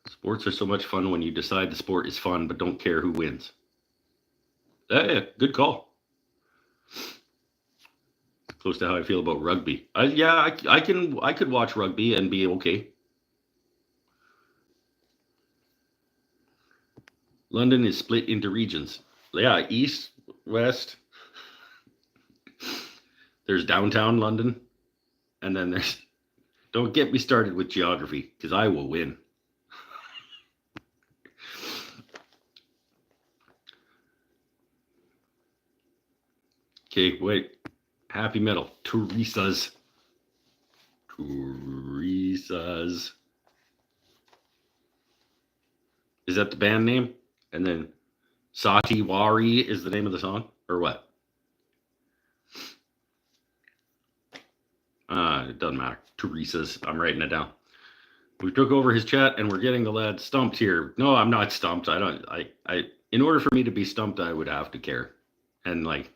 Sports are so much fun when you decide the sport is fun, but don't care who wins. Yeah, good call. Close to how I feel about rugby. I could watch rugby and be okay. London is split into regions. Yeah, east, west. There's downtown London, and then there's. Don't get me started with geography, because I will win. Okay, wait. Happy Metal. Teresa's. Teresa's. Is that the band name? And then Sati Wari is the name of the song? Or what? It doesn't matter. Teresa's. I'm writing it down. We took over his chat and we're getting the lad stumped here. No, I'm not stumped. In order for me to be stumped, I would have to care. And like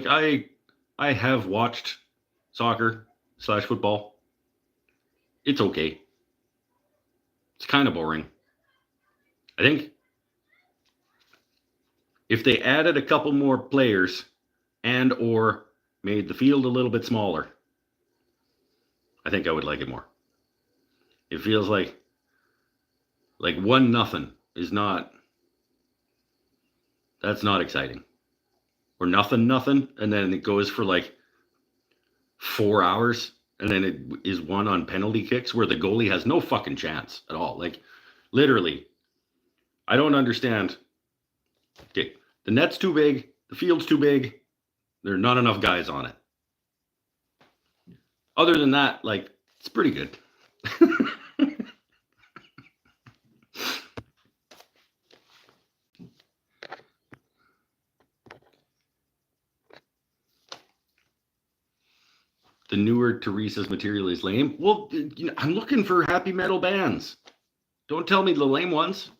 I have watched soccer / football. It's okay. It's kind of boring. I think if they added a couple more players and or made the field a little bit smaller, I think I would like it more. It feels like 1-0 is not, that's not exciting. Or nothing, and then it goes for like 4 hours, and then it is won on penalty kicks where the goalie has no fucking chance at all. Like, literally, I don't understand. Okay, the net's too big, the field's too big, there are not enough guys on it. Other than that, like, it's pretty good. The newer Teresa's material is lame. Well, I'm looking for happy metal bands. Don't tell me the lame ones.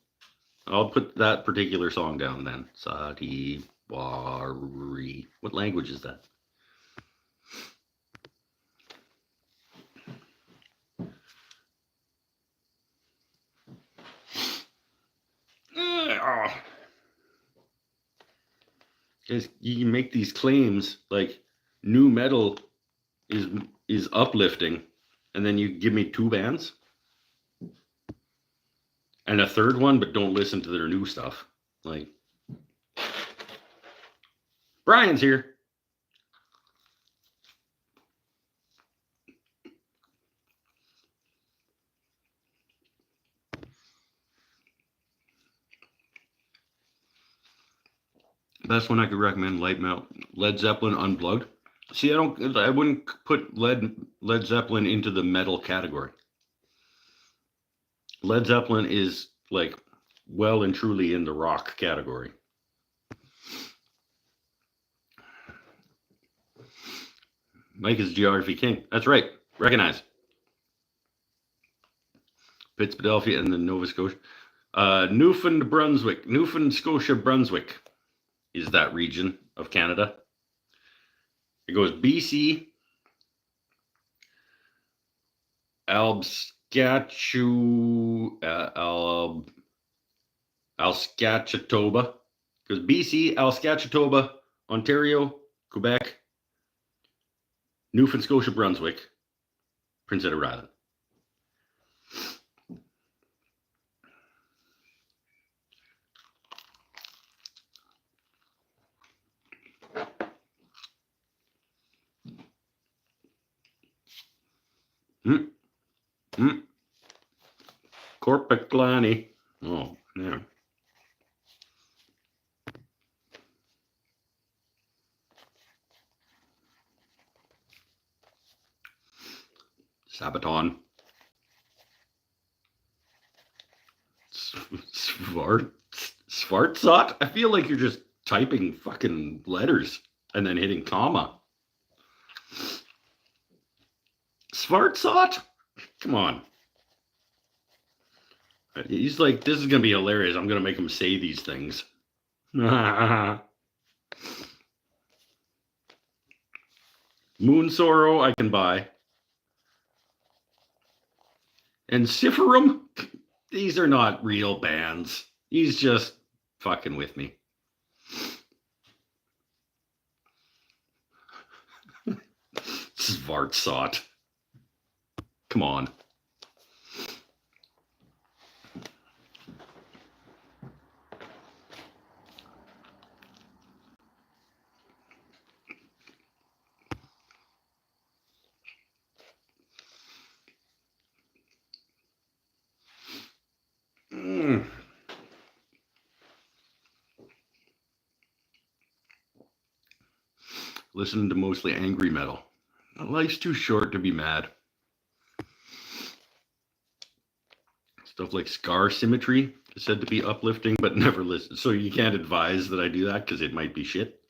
I'll put that particular song down then. Sati Wari. What language is that? Because you make these claims like new metal is uplifting, and then you give me 2 bands and a third one, but don't listen to their new stuff. Like, Brian's here. Best one I could recommend: light metal, Led Zeppelin Unplugged. See, I wouldn't put Led Zeppelin into the metal category. Led Zeppelin is like well and truly in the rock category. Mike is Geography King. That's right. Recognize. Pittsburgh and then Nova Scotia. Newfoundland, Scotia, Brunswick is that region of Canada. It goes BC, Alscatchatoba. It goes BC, Alscatchatoba, Ontario, Quebec, Newfoundland, Scotia, Brunswick, Prince Edward Island. Corpaclani. Oh, yeah. Sabaton. Svartsot? I feel like you're just typing fucking letters and then hitting comma. Svartsot? Come on. He's like, this is going to be hilarious. I'm going to make him say these things. Moon Sorrow, I can buy. And Cipherum, these are not real bands. He's just fucking with me. Svartsot. Come on. Listen to mostly angry metal. Life's too short to be mad. Stuff like Scar Symmetry is said to be uplifting, but never listen. So you can't advise that I do that because it might be shit.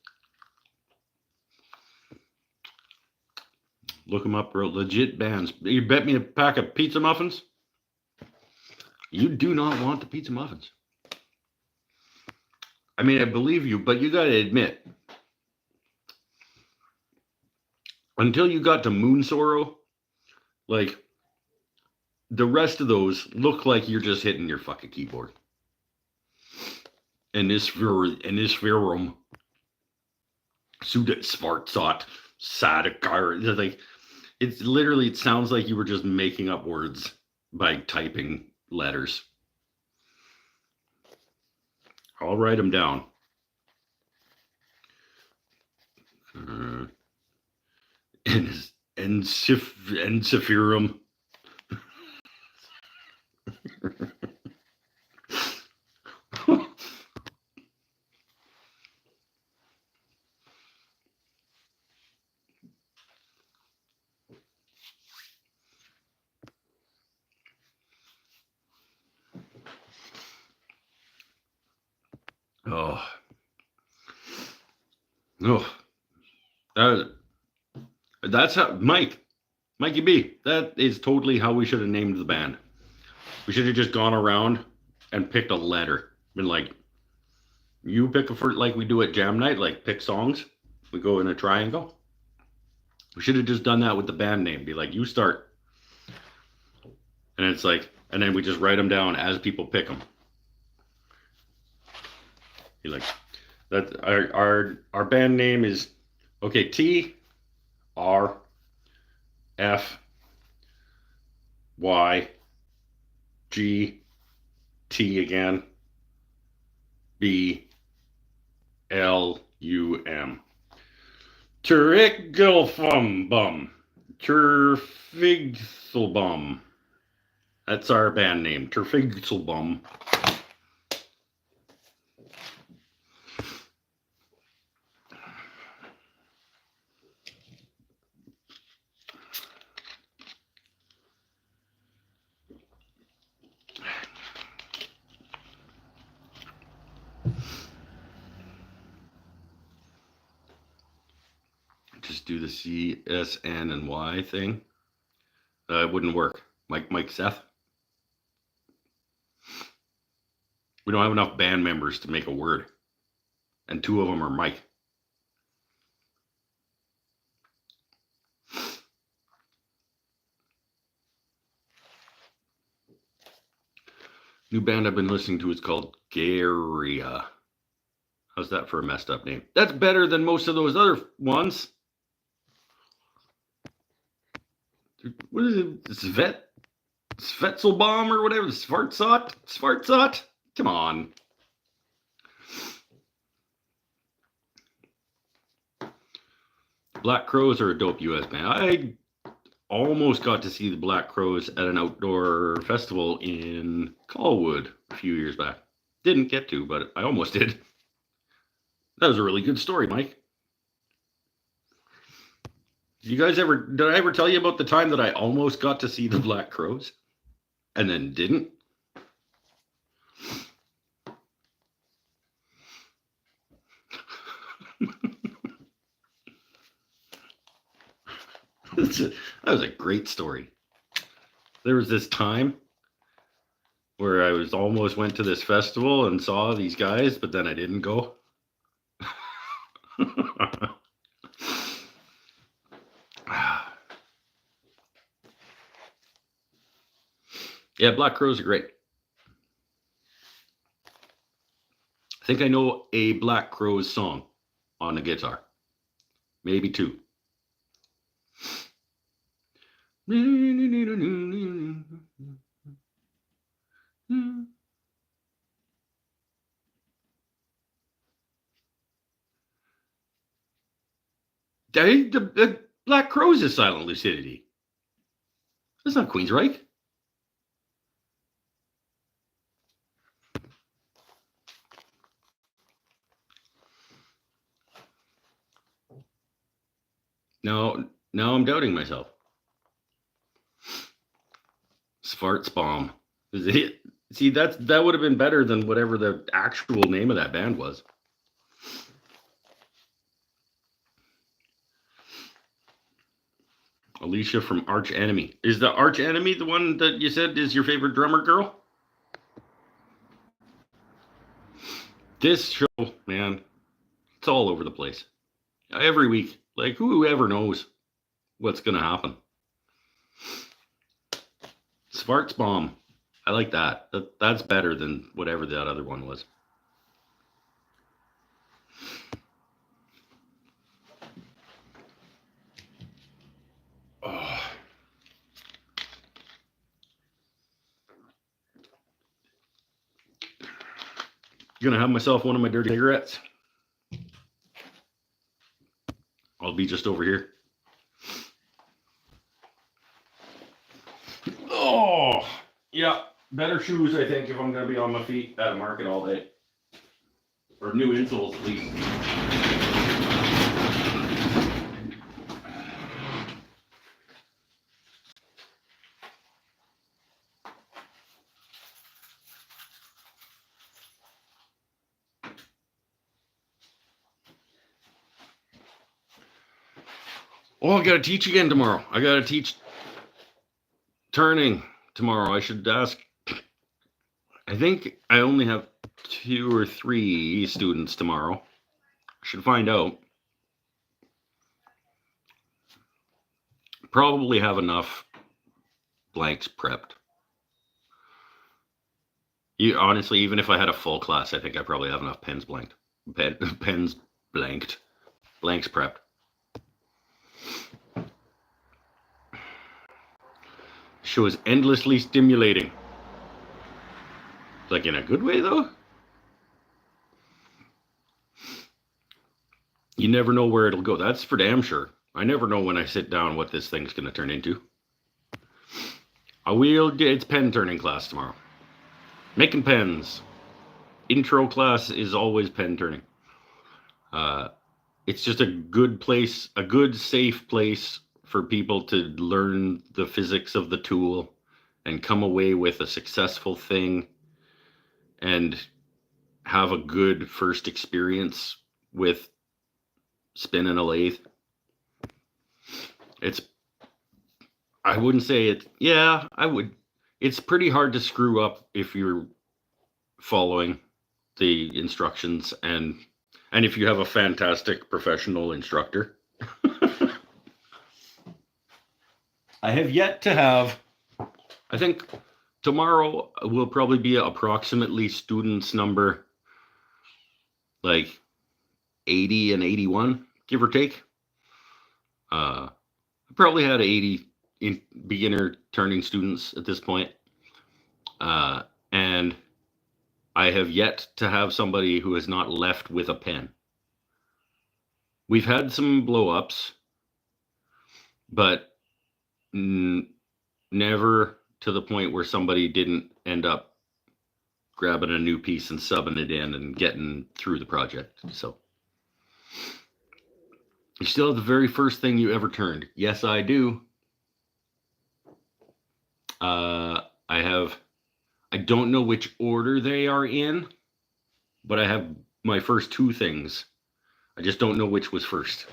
Look them up, bro. Legit bands. You bet me a pack of pizza muffins? You do not want the pizza muffins. I mean, I believe you, but you got to admit, until you got to Moon Sorrow, like, the rest of those look like you're just hitting your fucking keyboard. And this verum, Sudet Svartsot, Sadakar, like, it's literally, it sounds like you were just making up words by typing letters. I'll write them down. Ensiferum. Oh. No. That's how, Mikey B, that is totally how we should have named the band. We should have just gone around and picked a letter. Been like, you pick a first, like we do at Jam Night, like pick songs. We go in a triangle. We should have just done that with the band name. Be like, you start. And it's like, and then we just write them down as people pick them. Be like, that our band name is, okay, T R F Y G T again B L U M. Turiggelfumbum. Turfigselbum. That's our band name, Turfigselbum. Just do the C, S, N, and Y thing. It wouldn't work. Mike, Seth. We don't have enough band members to make a word. And two of them are Mike. New band I've been listening to is called Garia. How's that for a messed up name? That's better than most of those other ones. What is it? Svetzelbaum or whatever? Svartsot? Come on. Black Crows are a dope US band. I almost got to see the Black Crows at an outdoor festival in Colwood a few years back. Didn't get to, but I almost did. That was a really good story, Mike. Did I ever tell you about the time that I almost got to see the Black Crows and then didn't? That was a great story. There was this time where I almost went to this festival and saw these guys, but then I didn't go. Yeah, Black Crows are great. I think I know a Black Crows song on the guitar. Maybe two. The Black Crows is Silent Lucidity. That's not Queensryche. Now I'm doubting myself. Svarts bomb. Is it? See, that would have been better than whatever the actual name of that band was. Alicia from Arch Enemy. Is the Arch Enemy the one that you said is your favorite drummer girl? This show, man, it's all over the place. Every week. Like, whoever knows what's going to happen. Svarts bomb. I like that. That's better than whatever that other one was. Oh. Gonna have myself one of my dirty cigarettes. I'll be just over here. Oh, yeah. Better shoes, I think, if I'm gonna be on my feet at a market all day. Or new insoles, at least. Oh, I gotta teach again tomorrow. I gotta teach turning tomorrow. I should ask. I think I only have 2 or 3 students tomorrow. I should find out. Probably have enough blanks prepped. Honestly, even if I had a full class, I think I probably have enough pens blanked. Pens blanked. Blanks prepped. Show is endlessly stimulating. Like in a good way, though. You never know where it'll go. That's for damn sure. I never know when I sit down what this thing's going to turn into. It's pen turning class tomorrow. Making pens. Intro class is always pen turning. It's just a good place, a good, safe place for people to learn the physics of the tool and come away with a successful thing and have a good first experience with spinning a lathe. I wouldn't say it. Yeah, I would. It's pretty hard to screw up if you're following the instructions and if you have a fantastic professional instructor. I have yet to have, I think tomorrow will probably be approximately students number like 80 and 81, give or take. I probably had 80 in beginner turning students at this point. And I have yet to have somebody who has not left with a pen. We've had some blow-ups, but never to the point where somebody didn't end up grabbing a new piece and subbing it in and getting through the project. So you still have the very first thing you ever turned. Yes, I do. I don't know which order they are in, but I have my first 2 things. I just don't know which was first.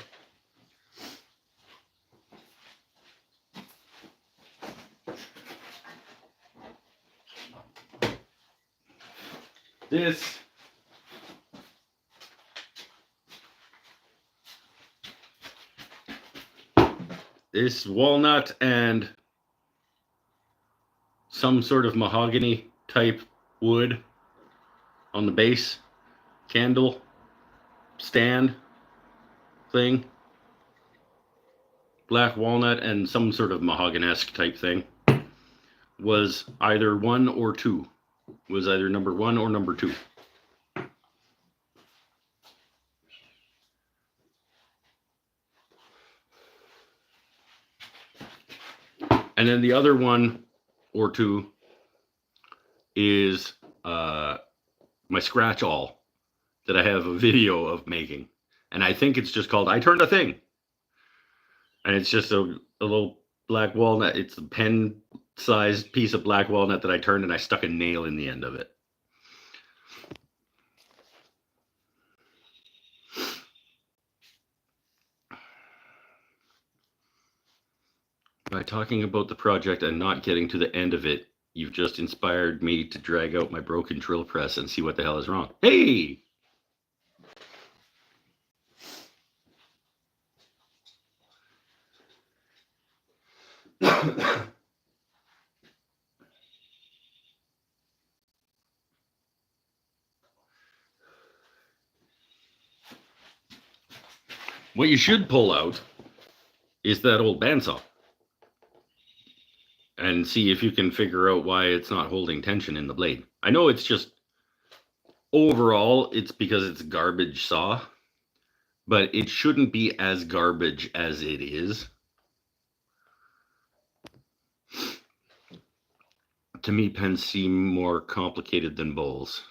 This walnut and some sort of mahogany type wood on the base, candle stand thing, black walnut and some sort of mahogany-esque type thing, was either 1 or 2. Was either number 1 or number 2. And then the other 1 or 2 is my scratch all that I have a video of making. And I think it's just called I Turned a Thing. And it's just a little black walnut. It's a pen-sized piece of black walnut that I turned, and I stuck a nail in the end of it. By talking about the project and not getting to the end of it, you've just inspired me to drag out my broken drill press and see what the hell is wrong. Hey! What you should pull out is that old bandsaw and see if you can figure out why it's not holding tension in the blade. I know it's just overall it's because it's a garbage saw, but it shouldn't be as garbage as it is. To me, pens seem more complicated than bowls.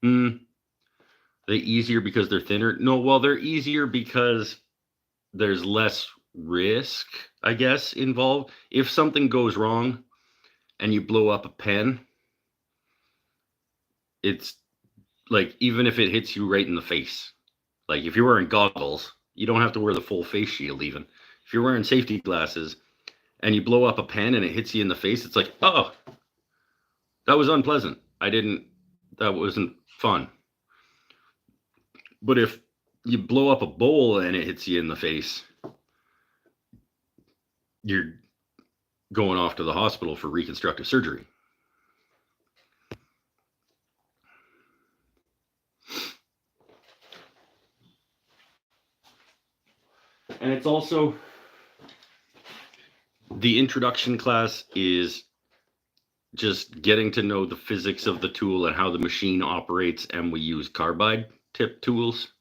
They're easier because they're thinner? No, well, they're easier because there's less risk, I guess, involved. If something goes wrong and you blow up a pen, it's like, even if it hits you right in the face, like if you're wearing goggles, you don't have to wear the full face shield even. If you're wearing safety glasses and you blow up a pen and it hits you in the face, it's like, oh, that was unpleasant. That wasn't fun. But if you blow up a bowl and it hits you in the face, you're going off to the hospital for reconstructive surgery. And it's also, the introduction class is just getting to know the physics of the tool and how the machine operates, and we use carbide tip tools.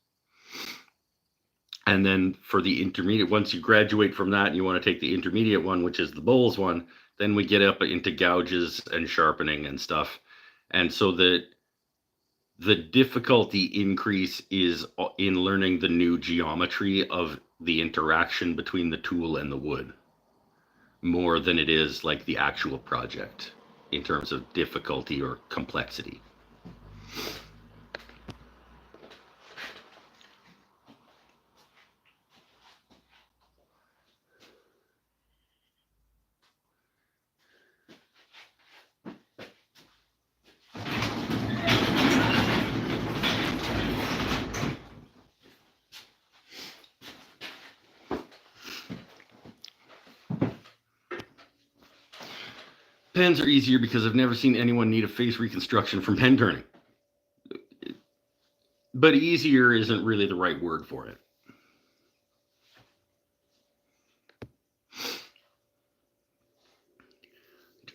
And then for the intermediate, once you graduate from that and you want to take the intermediate one, which is the bowls one, then we get up into gouges and sharpening and stuff. And so the difficulty increase is in learning the new geometry of the interaction between the tool and the wood, more than it is like the actual project in terms of difficulty or complexity. Pens are easier because I've never seen anyone need a face reconstruction from pen turning. But easier isn't really the right word for it.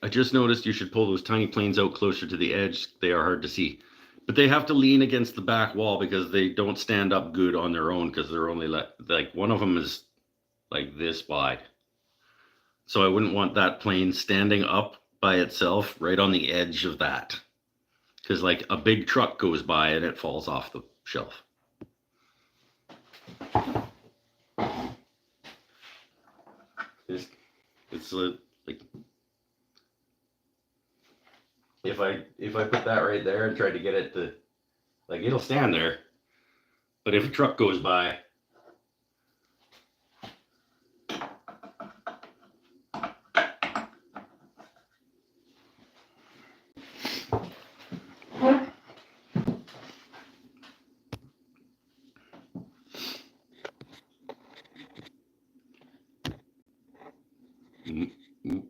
I just noticed you should pull those tiny planes out closer to the edge. They are hard to see. But they have to lean against the back wall because they don't stand up good on their own, because they're only like one of them is like this wide. So I wouldn't want that plane standing up by itself right on the edge of that, because like a big truck goes by and it falls off the shelf. It's like if I put that right there and try to get it to, like, it'll stand there, but if a truck goes by,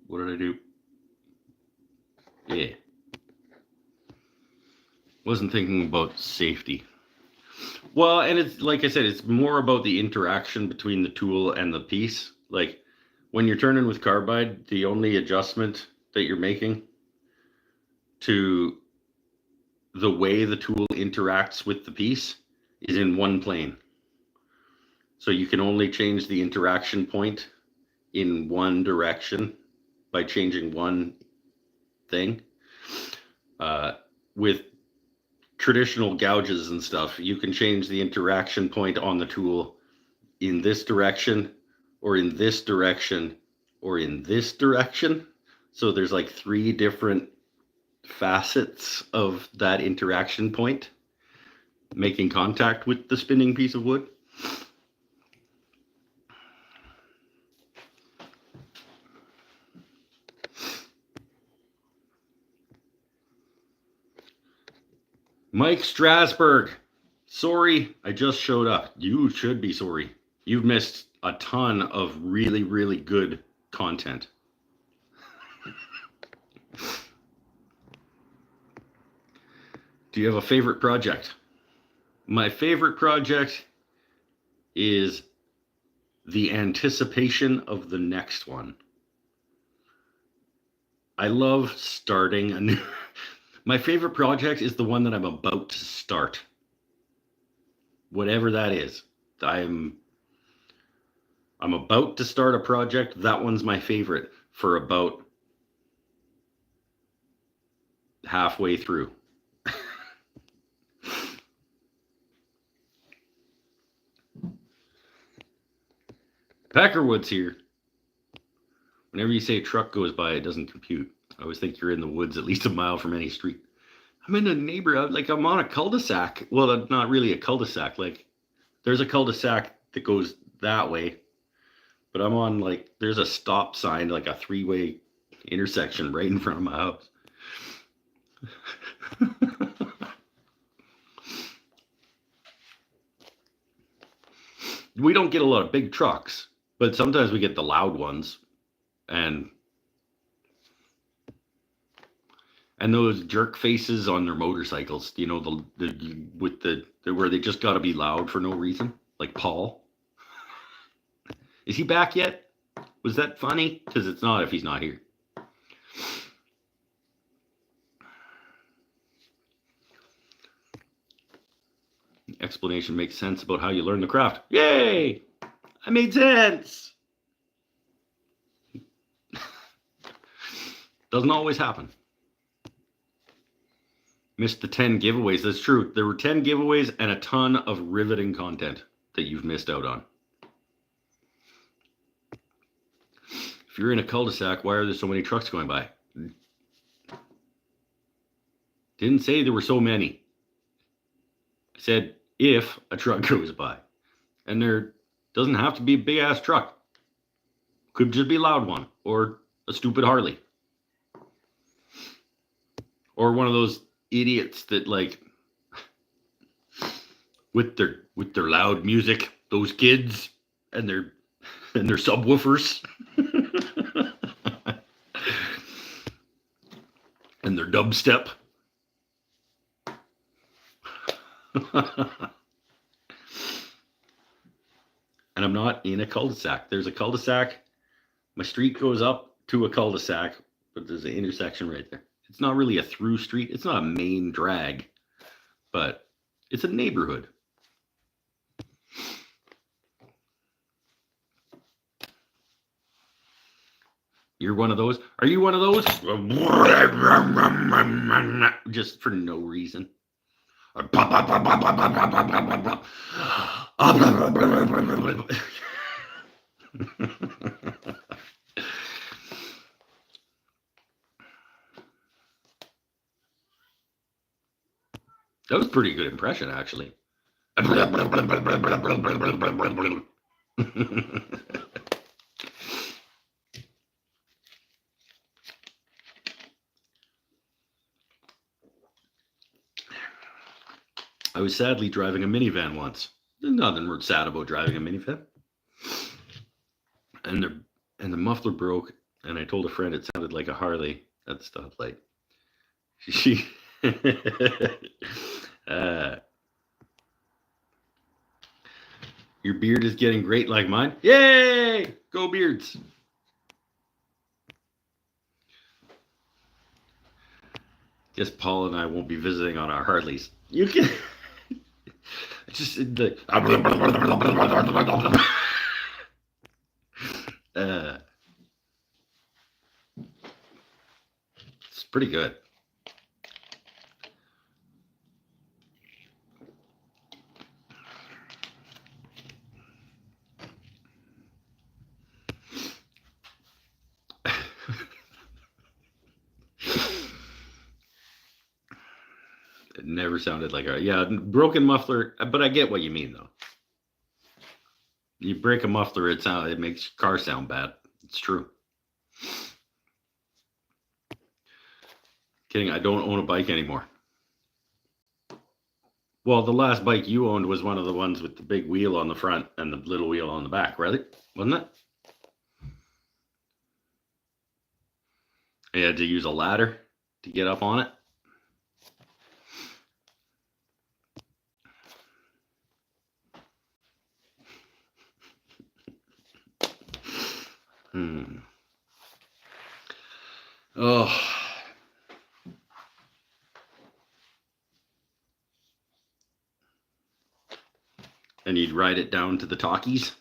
what did I do? Yeah. Wasn't thinking about safety. Well, and it's like I said, it's more about the interaction between the tool and the piece. Like when you're turning with carbide, the only adjustment that you're making to the way the tool interacts with the piece is in one plane. So you can only change the interaction point in one direction by changing one thing. With traditional gouges and stuff, you can change the interaction point on the tool in this direction, or in this direction, or in this direction. So there's like 3 different facets of that interaction point making contact with the spinning piece of wood. Mike Strasberg, sorry, I just showed up. You should be sorry. You've missed a ton of really, really good content. Do you have a favorite project? My favorite project is the anticipation of the next one. I love starting a new... My favorite project is the one that I'm about to start. Whatever that is. I'm about to start a project. That one's my favorite for about halfway through. Peckerwood's here. Whenever you say a truck goes by, it doesn't compute. I always think you're in the woods at least a mile from any street. I'm in a neighborhood, like I'm on a cul-de-sac. Well, not really a cul-de-sac. Like there's a cul-de-sac that goes that way, but I'm on like, there's a stop sign, like a 3-way intersection right in front of my house. We don't get a lot of big trucks, but sometimes we get the loud ones, and those jerk faces on their motorcycles, you know, the where they just got to be loud for no reason, like Paul. Is he back yet? Was that funny? Because it's not if he's not here. Explanation makes sense about how you learn the craft. Yay! I made sense. Doesn't always happen. Missed the 10 giveaways. That's true. There were 10 giveaways and a ton of riveting content that you've missed out on. If you're in a cul-de-sac, why are there so many trucks going by? Didn't say there were so many. I said if a truck goes by. And there doesn't have to be a big ass truck. Could just be a loud one, or a stupid Harley. Or one of those idiots that like with their loud music, those kids and their subwoofers and their dubstep. And I'm not in a cul-de-sac. There's a cul-de-sac. My street goes up to a cul-de-sac, but there's an intersection right there. It's not really a through street. It's not a main drag, but it's a neighborhood. You're one of those? Are you one of those? Just for no reason. That was a pretty good impression, actually. I was sadly driving a minivan once. There's nothing sad about driving a minivan. And the muffler broke, and I told a friend it sounded like a Harley at the stoplight. She your beard is getting great like mine. Yay! Go beards. Guess Paul and I won't be visiting on our Harleys. You can just the it's pretty good. It never sounded like a broken muffler, but I get what you mean though. You break a muffler, it makes your car sound bad. It's true. Kidding, I don't own a bike anymore. Well, the last bike you owned was one of the ones with the big wheel on the front and the little wheel on the back, right? Wasn't it? You had to use a ladder to get up on it. Oh. And you'd ride it down to the talkies.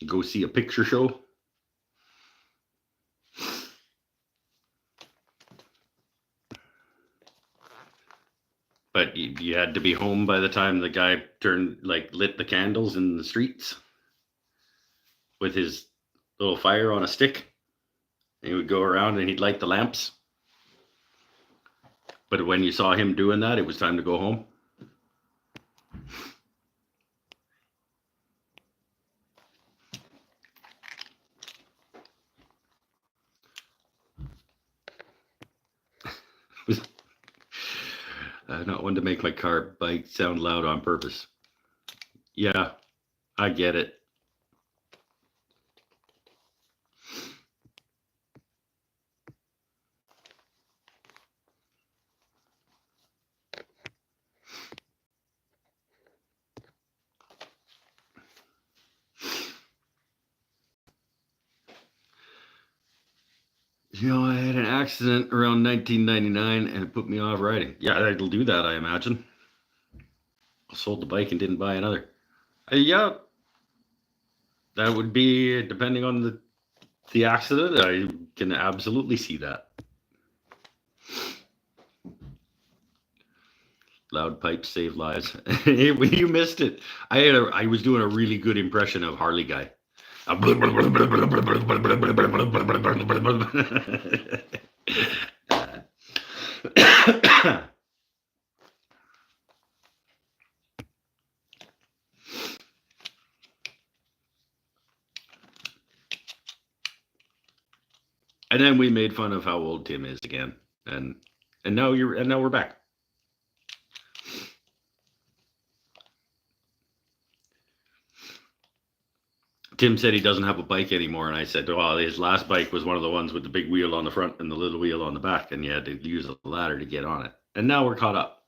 Go see a picture show. But you had to be home by the time the guy lit the candles in the streets with his little fire on a stick. And he would go around and he'd light the lamps. But when you saw him doing that, it was time to go home. I'm not one to make my bike sound loud on purpose. Yeah, I get it. I had an accident around 1999 and it put me off riding. Yeah, it'll do that, I imagine. I sold the bike and didn't buy another. Yeah, that would be, depending on the accident, I can absolutely see that. Loud pipes save lives. You missed it. I was doing a really good impression of Harley Guy. And then we made fun of how old Tim is again, and now we're back. Tim said he doesn't have a bike anymore, and I said, well, his last bike was one of the ones with the big wheel on the front and the little wheel on the back, and you had to use a ladder to get on it. And now we're caught up.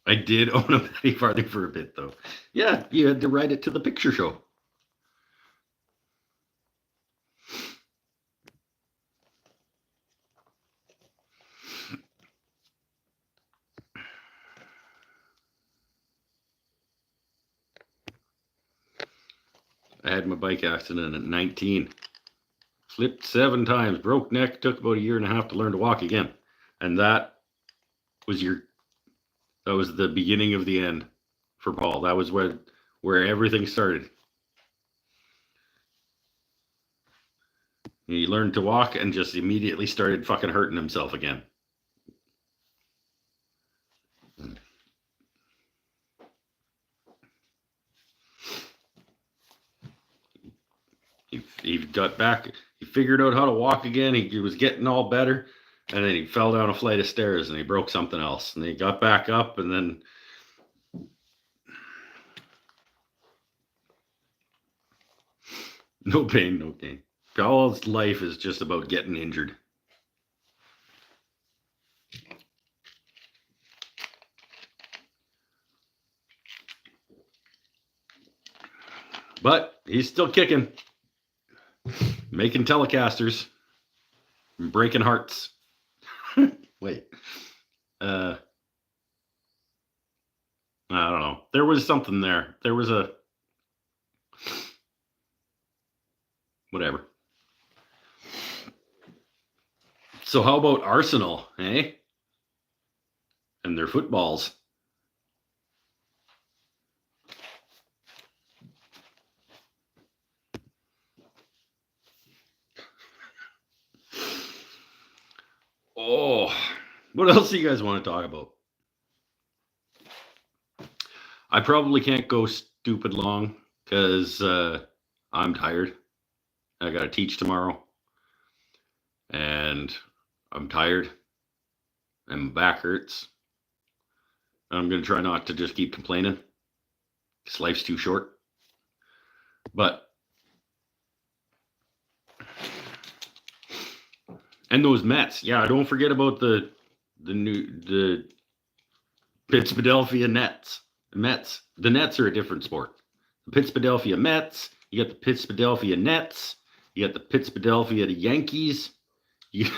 I did own a penny farthing for a bit, though. Yeah, you had to ride it to the picture show. I had my bike accident at 19. Flipped 7 times, broke neck, took about a year and a half to learn to walk again. And that was the beginning of the end for Paul. That was where everything started. He learned to walk and just immediately started fucking hurting himself again. He got back, he figured out how to walk again, he was getting all better, and then he fell down a flight of stairs and he broke something else, and he got back up, and then no pain. Paul's life is just about getting injured. But he's still kicking, making Telecasters, breaking hearts. Wait. I don't know. There was something there. There was a... Whatever. So how about Arsenal, eh? And their footballs. Oh, what else do you guys want to talk about? I probably can't go stupid long because I'm tired. I got to teach tomorrow, and I'm tired, and my back hurts. I'm going to try not to just keep complaining because life's too short. But, and those Mets, yeah, don't forget about the Pittsburgh Nets. Mets. The Nets are a different sport. The Pittsburgh Mets. You got the Pittsburgh Nets. You got the Pittsburgh Yankees. You...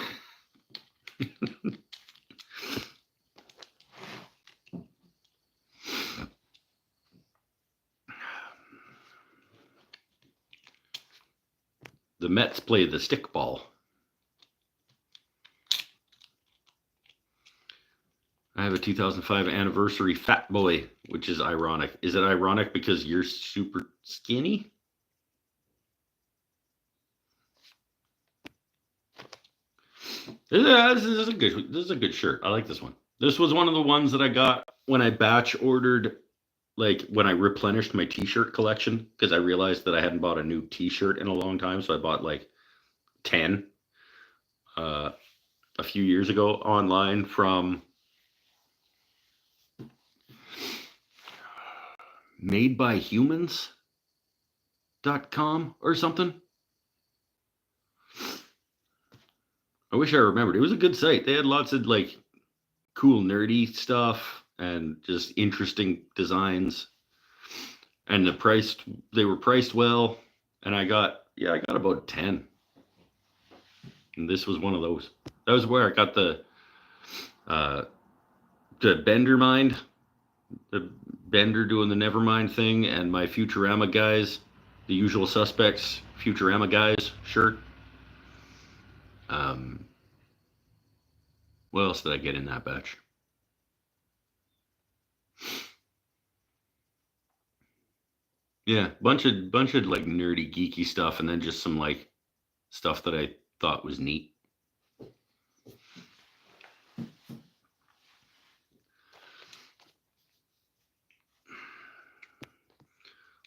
The Mets play the stickball. I have a 2005 anniversary Fat Boy, which is ironic. Is it ironic because you're super skinny? This is a good shirt. I like this one. This was one of the ones that I got when I batch ordered, like when I replenished my t-shirt collection, because I realized that I hadn't bought a new t-shirt in a long time. So I bought like 10 a few years ago online from madebyhumans.com or something. I wish I remembered. It was a good site. They had lots of like cool nerdy stuff and just interesting designs. And they were priced well. And I got about 10. And this was one of those. That was where I got the Bender Mind, the Bender doing the Nevermind thing, and my Futurama guys, the Usual Suspects Futurama guys shirt. What else did I get in that batch? Yeah, bunch of like nerdy geeky stuff, and then just some like stuff that I thought was neat.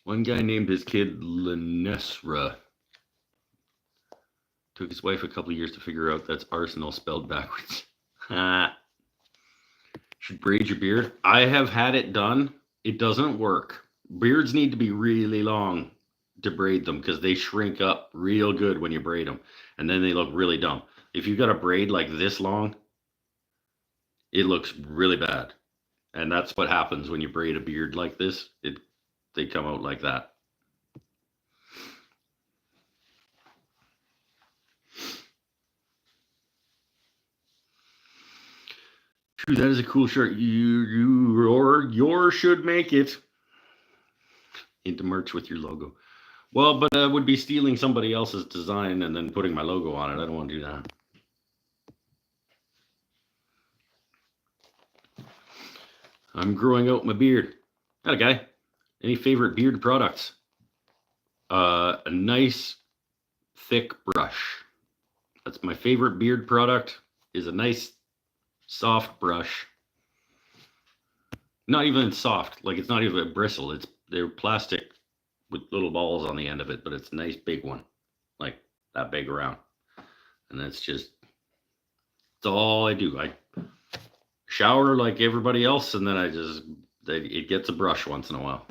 One guy named his kid Lenesra. Took his wife a couple of years to figure out that's Arsenal spelled backwards. Should braid your beard. I have had it done. It doesn't work. Beards need to be really long to braid them because they shrink up real good when you braid them, and then they look really dumb. If you've got a braid like this long, it looks really bad. And that's what happens when you braid a beard like this. They come out like that. True, that is a cool shirt. Your should make it into merch with your logo. Well, but I would be stealing somebody else's design and then putting my logo on it. I don't want to do that. I'm growing out my beard. Got a guy. Any favorite beard products? A nice thick brush. That's my favorite beard product, is a nice soft brush. Not even soft, like it's not even a bristle. They're plastic with little balls on the end of it, but it's a nice big one, like that big around. And it's all I do. I shower like everybody else, and then it gets a brush once in a while.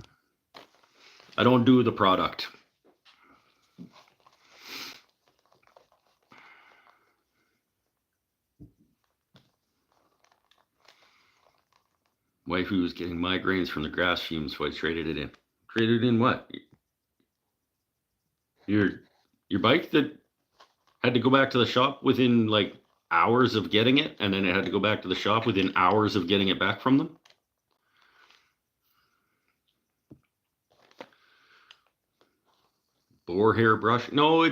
I don't do the product. Wifey was getting migraines from the grass fumes, so I traded it in. Traded in what? Your bike that had to go back to the shop within like hours of getting it, and then it had to go back to the shop within hours of getting it back from them? Boar hair brush? No,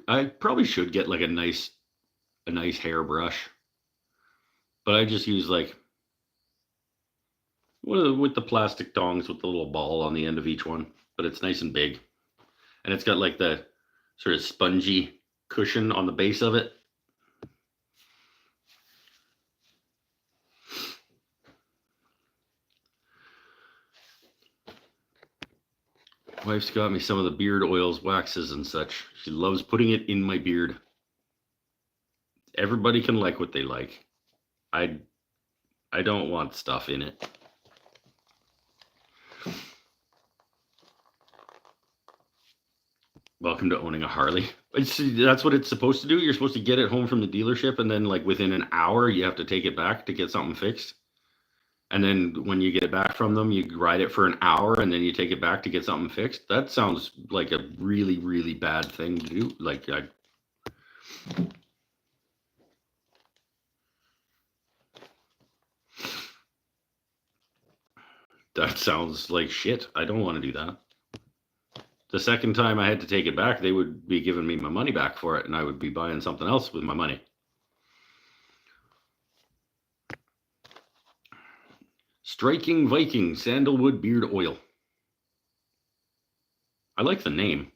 I probably should get like a nice a nice hairbrush. But I just use like with the plastic tongs with the little ball on the end of each one. But it's nice and big. And it's got like the sort of spongy cushion on the base of it. Wife's got me some of the beard oils, waxes, and such. She loves putting it in my beard. Everybody can like what they like. I don't want stuff in it. Welcome to owning a Harley. That's what it's supposed to do. You're supposed to get it home from the dealership, and then like within an hour, you have to take it back to get something fixed. And then when you get it back from them, you ride it for an hour, and then you take it back to get something fixed. That sounds like a really, really bad thing to do. Like that sounds like shit. I don't want to do that. The second time I had to take it back, they would be giving me my money back for it, and I would be buying something else with my money. Striking Viking Sandalwood Beard Oil. I like the name.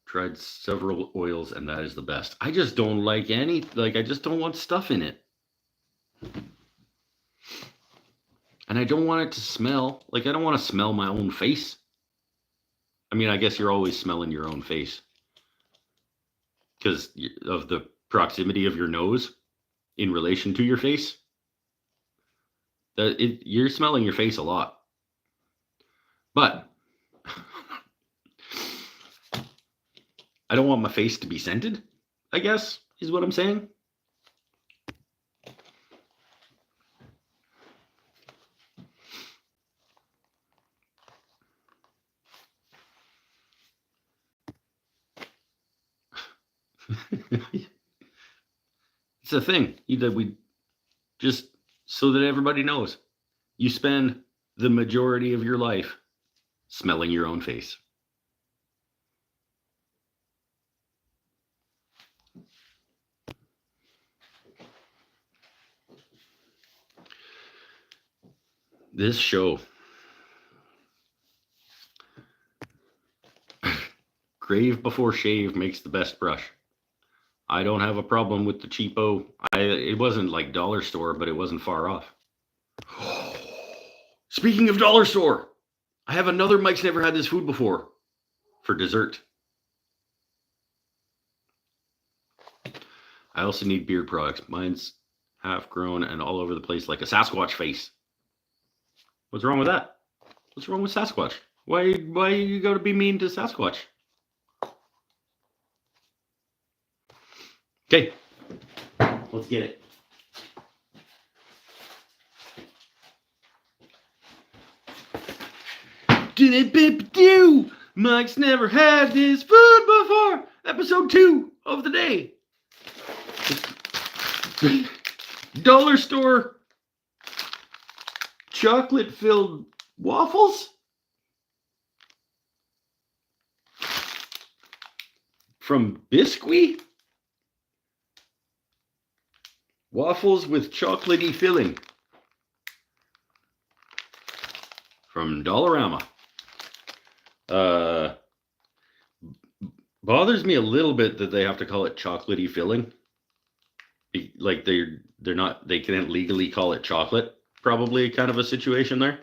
Tried several oils, and that is the best. I just don't like any, I just don't want stuff in it. And I don't want it to smell. I don't want to smell my own face. I mean, I guess you're always smelling your own face because of the proximity of your nose in relation to your face. You're smelling your face a lot. But I don't want my face to be scented, I guess, is what I'm saying. It's a thing that we just, so that everybody knows, you spend the majority of your life smelling your own face. This show, grave before shave makes the best brush. I don't have a problem with the cheapo. It wasn't like dollar store, but it wasn't far off. Speaking of dollar store, I have another Mike's never had this food before for dessert. I also need beard products. Mine's half grown and all over the place like a Sasquatch face. What's wrong with that? What's wrong with Sasquatch? Why you gotta be mean to Sasquatch? Okay, let's get it. Do Mike's never had this food before. Episode 2 of the day. Dollar store chocolate filled waffles from Biscuit. Waffles with chocolatey filling from Dollarama. Bothers me a little bit that they have to call it chocolatey filling. Like they're not, they can't legally call it chocolate. Probably kind of a situation there.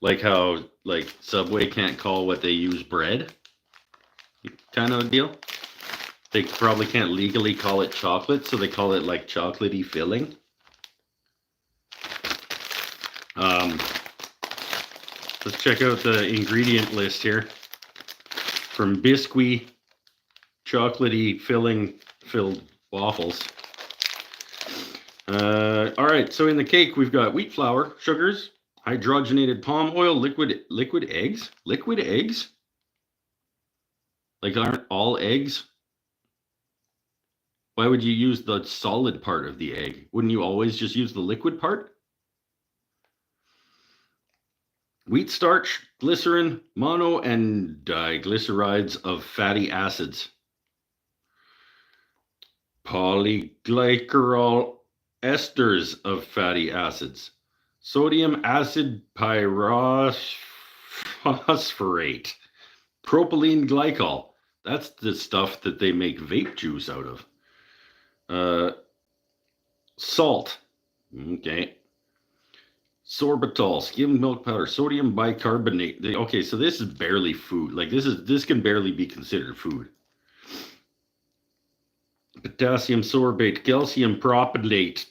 Like how Subway can't call what they use bread. Kind of a deal. They probably can't legally call it chocolate, so they call it like chocolatey filling. Let's check out the ingredient list here. From Biscuit chocolatey filled waffles. All right, so in the cake we've got wheat flour, sugars, hydrogenated palm oil, liquid eggs. Liquid eggs? Like, aren't all eggs? Why would you use the solid part of the egg? Wouldn't you always just use the liquid part? wheat starch, glycerin, mono and diglycerides of fatty acids, polyglycerol esters of fatty acids, sodium acid pyrophosphorate, propylene glycol. That's the stuff that they make vape juice out of. Salt. Okay. Sorbitol, skimmed milk powder, sodium bicarbonate. Okay, so this is barely food. Like this can barely be considered food. Potassium sorbate, calcium propionate.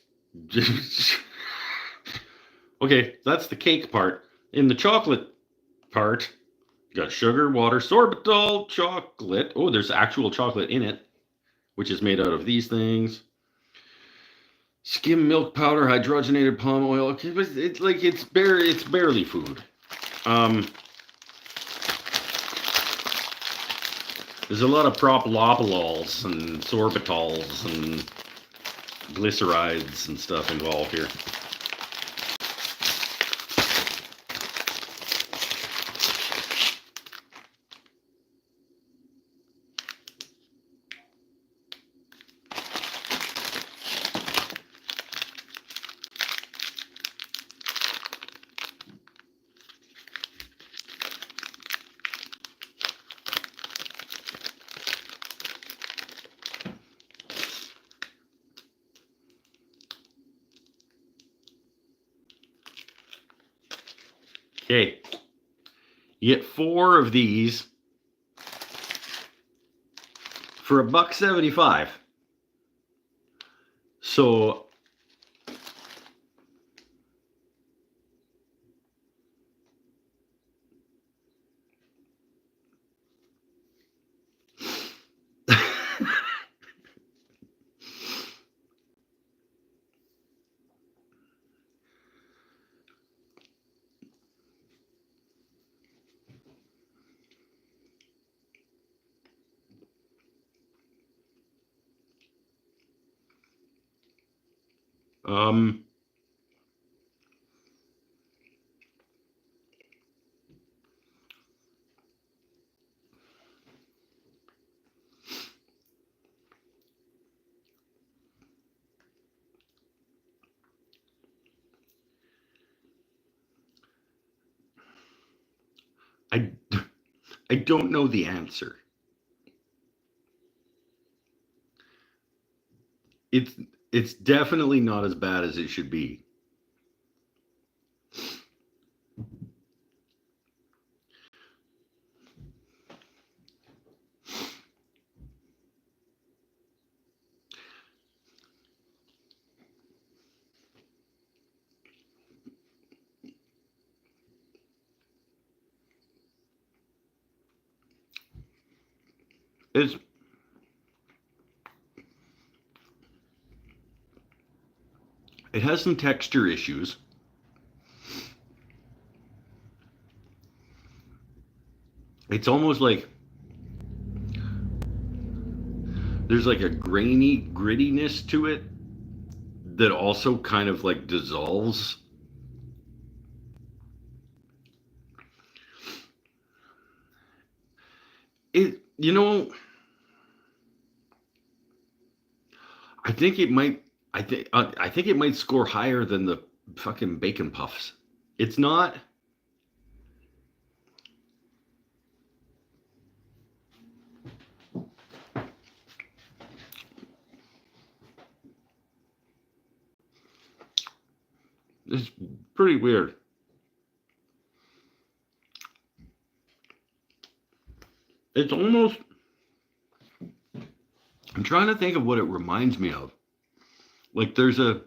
Okay, that's the cake part. In the chocolate part, you got sugar, water, sorbitol, chocolate. Oh, there's actual chocolate in it, which is made out of these things. Skim milk powder, hydrogenated palm oil. Okay, but it's barely food. There's a lot of propylopolols and sorbitols and glycerides and stuff involved here. Okay, you get 4 of these for $1.75. So I I don't know the answer. It's it's definitely not as bad as it should be. It's it has some texture issues. It's almost like there's like a grainy grittiness to it that also kind of like dissolves. It, I think it might. I think it might score higher than the fucking bacon puffs. It's not. It's pretty weird. It's almost. I'm trying to think of what it reminds me of. Like there's a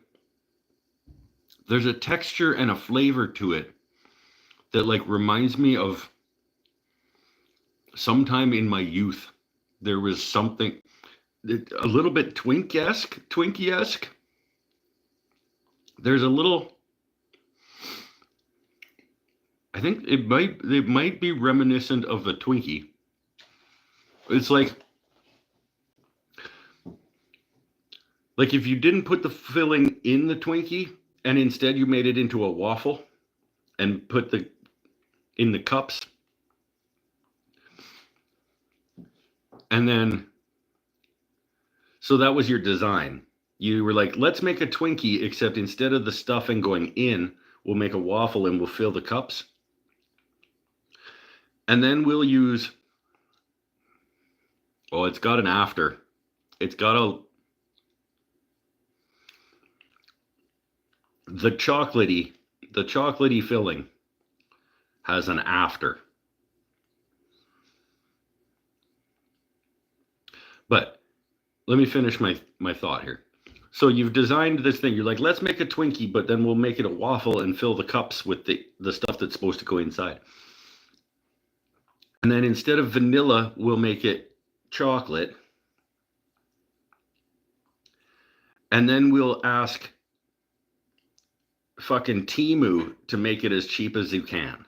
texture and a flavor to it that like reminds me of sometime in my youth. There was something a little bit Twinkie-esque. There's a little. I think it might be reminiscent of the Twinkie. It's like if you didn't put the filling in the Twinkie and instead you made it into a waffle and put the in the cups. And then, so that was your design. You were like, let's make a Twinkie, except instead of the stuffing going in, we'll make a waffle and we'll fill the cups. And then we'll use, oh, it's got an after. It's got the chocolatey filling has an after. But let me finish my thought here. So you've designed this thing. You're like, let's make a Twinkie, but then we'll make it a waffle and fill the cups with the stuff that's supposed to go inside. And then instead of vanilla, we'll make it chocolate. And then we'll ask fucking Temu to make it as cheap as you can.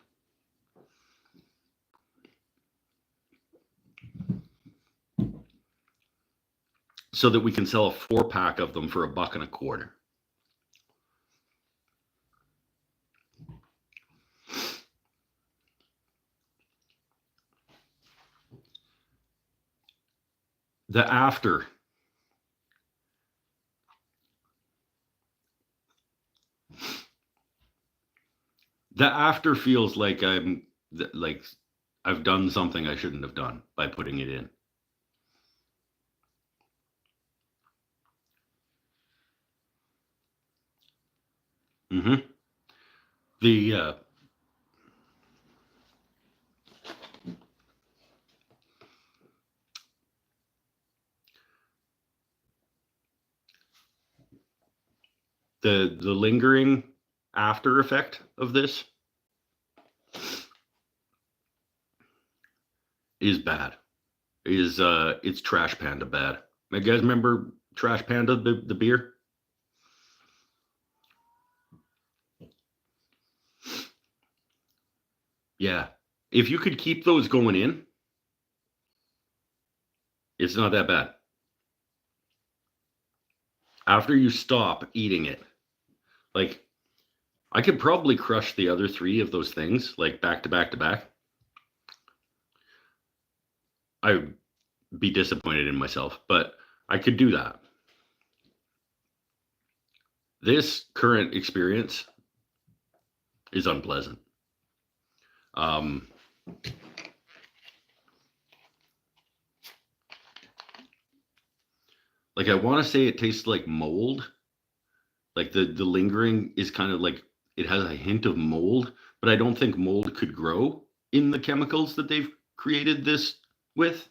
So that we can sell a 4-pack of them for $1.25. The after. The after feels like I've done something I shouldn't have done by putting it in. Mm-hmm. The lingering after effect of this is bad. It's Trash Panda bad. You guys remember Trash Panda, the beer? Yeah. If you could keep those going in, it's not that bad. After you stop eating it, like, I could probably crush the other 3 of those things, like back to back to back. I would be disappointed in myself, but I could do that. This current experience is unpleasant. Like, I want to say it tastes like mold. Like the lingering is kind of like, it has a hint of mold, but I don't think mold could grow in the chemicals that they've created this with.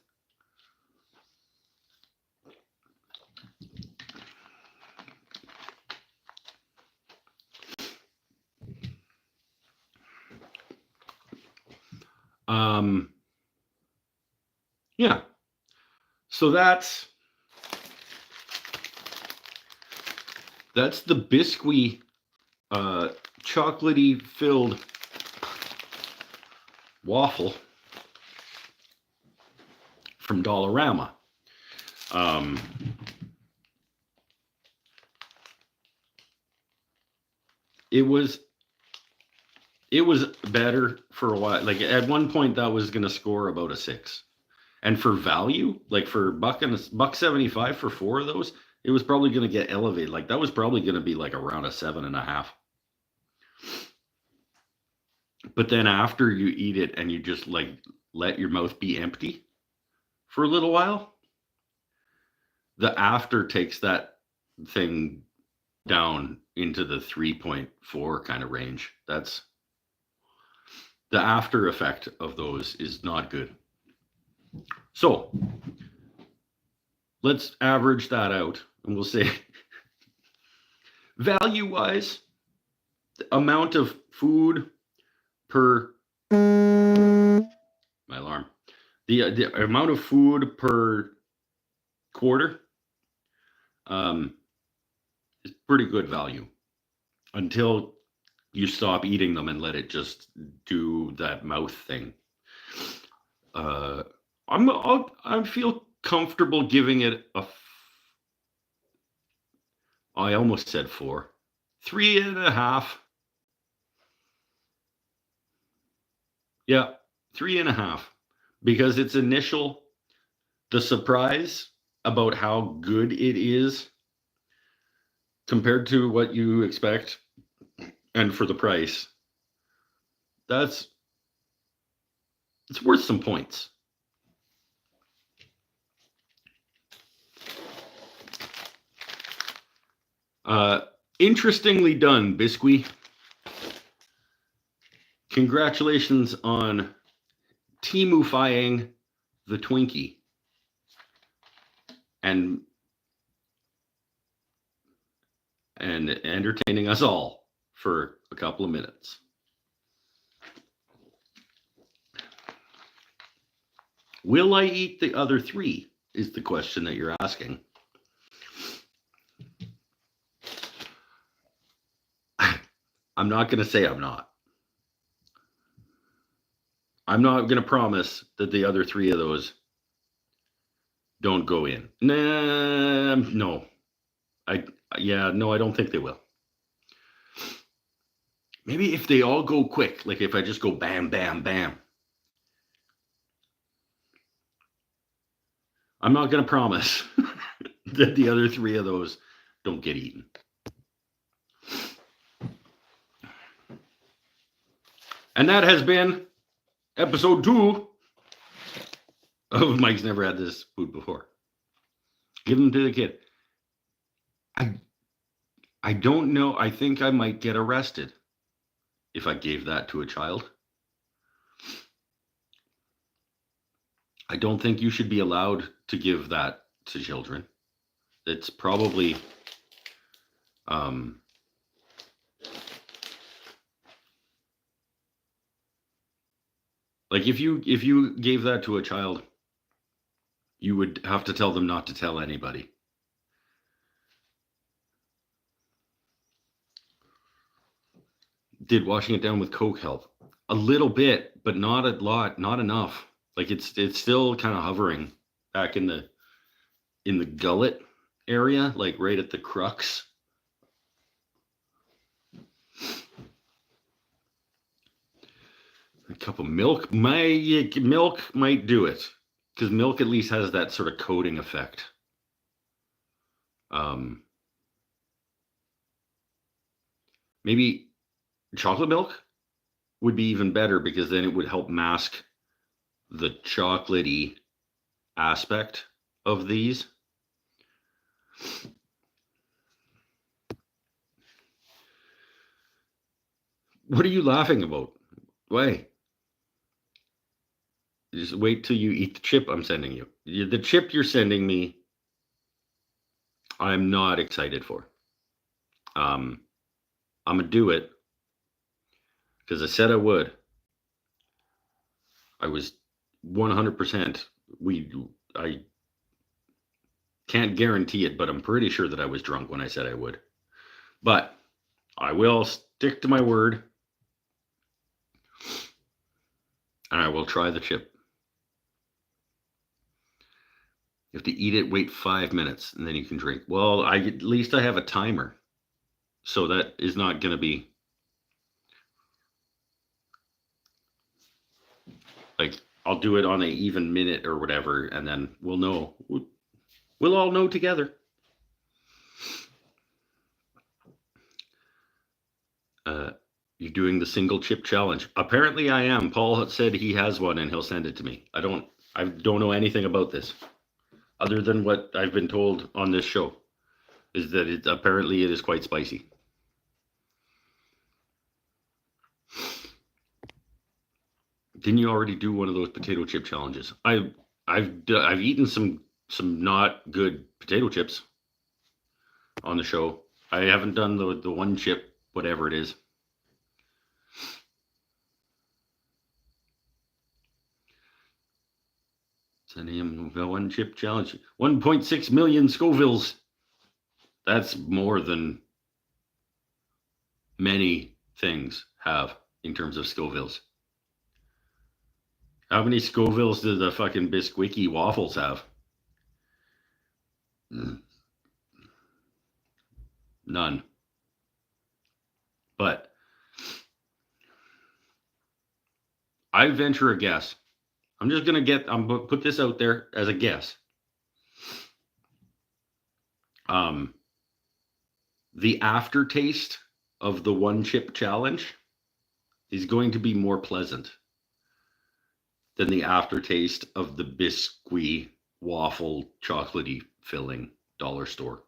Yeah. So that's the biscuit, chocolatey filled waffle from Dollarama. It was better for a while. Like, at one point that was going to score about a 6. And for value, like for $1.75 for 4 of those, it was probably going to get elevated. Like, that was probably going to be like around a 7.5. But then after you eat it and you just like let your mouth be empty for a little while, the after takes that thing down into the 3.4 kind of range. That's the after effect of those is not good. So let's average that out, and we'll say value-wise, the amount of food per my alarm, the amount of food per quarter is pretty good value until you stop eating them and let it just do that mouth thing. I feel comfortable giving it I almost said 4, 3.5. Yeah, 3.5. Because it's initial, the surprise about how good it is compared to what you expect and for the price, that's it's worth some points. Interestingly done, Biscuit. Congratulations on Teamifying the Twinkie and entertaining us all for a couple of minutes. Will I eat the other 3 is the question that you're asking. I'm not going to say I'm not. I'm not going to promise that the other 3 of those don't go in. No. I don't think they will. Maybe if they all go quick, like if I just go bam, bam, bam. I'm not going to promise that the other 3 of those don't get eaten. And that has been episode 2 of Mike's Never Had This Food Before. Give them to the kid. I don't know. I think I might get arrested if I gave that to a child. I don't think you should be allowed to give that to children. It's probably like if you gave that to a child, you would have to tell them not to tell anybody. Did washing it down with Coke help? A little bit, but not a lot, not enough. Like it's still kind of hovering back in the gullet area, like right at the crux. A cup of milk, milk might do it, because milk at least has that sort of coating effect. Maybe chocolate milk would be even better, because then it would help mask the chocolatey aspect of these. What are you laughing about? Why? Just wait till you eat the chip I'm sending you. The chip you're sending me, I'm not excited for. I'm gonna do it because I said I would. I was 100%. I can't guarantee it, but I'm pretty sure that I was drunk when I said I would. But I will stick to my word, and I will try the chip. You have to eat it, wait 5 minutes, and then you can drink. Well, at least I have a timer, so that is not going to be like I'll do it on an even minute or whatever, and then we'll know. We'll all know together. You're doing the single chip challenge. Apparently, I am. Paul said he has one, and he'll send it to me. I don't know anything about this, other than what I've been told on this show, is that it is quite spicy. Didn't you already do one of those potato chip challenges? I've eaten some not good potato chips on the show. I haven't done the one chip, whatever it is. Sending him one chip challenge. 1.6 million Scovilles. That's more than many things have in terms of Scovilles. How many Scovilles do the fucking Bisquickie waffles have? None. But I venture a guess. I'm gonna put this out there as a guess. The aftertaste of the one chip challenge is going to be more pleasant than the aftertaste of the biscuit waffle chocolatey filling dollar store.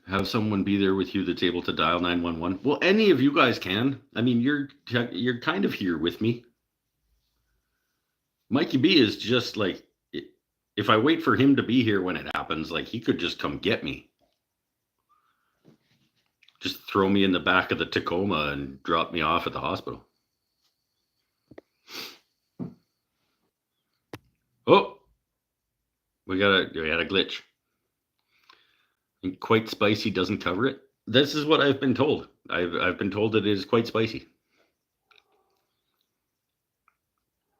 Have someone be there with you that's able to dial 911. Well, any of you guys can. I mean, you're kind of here with me. Mikey B is just like, if I wait for him to be here when it happens, like he could just come get me. Just throw me in the back of the Tacoma and drop me off at the hospital. Oh, we had a glitch. And quite spicy doesn't cover it. This is what I've been told. I've been told that it is quite spicy.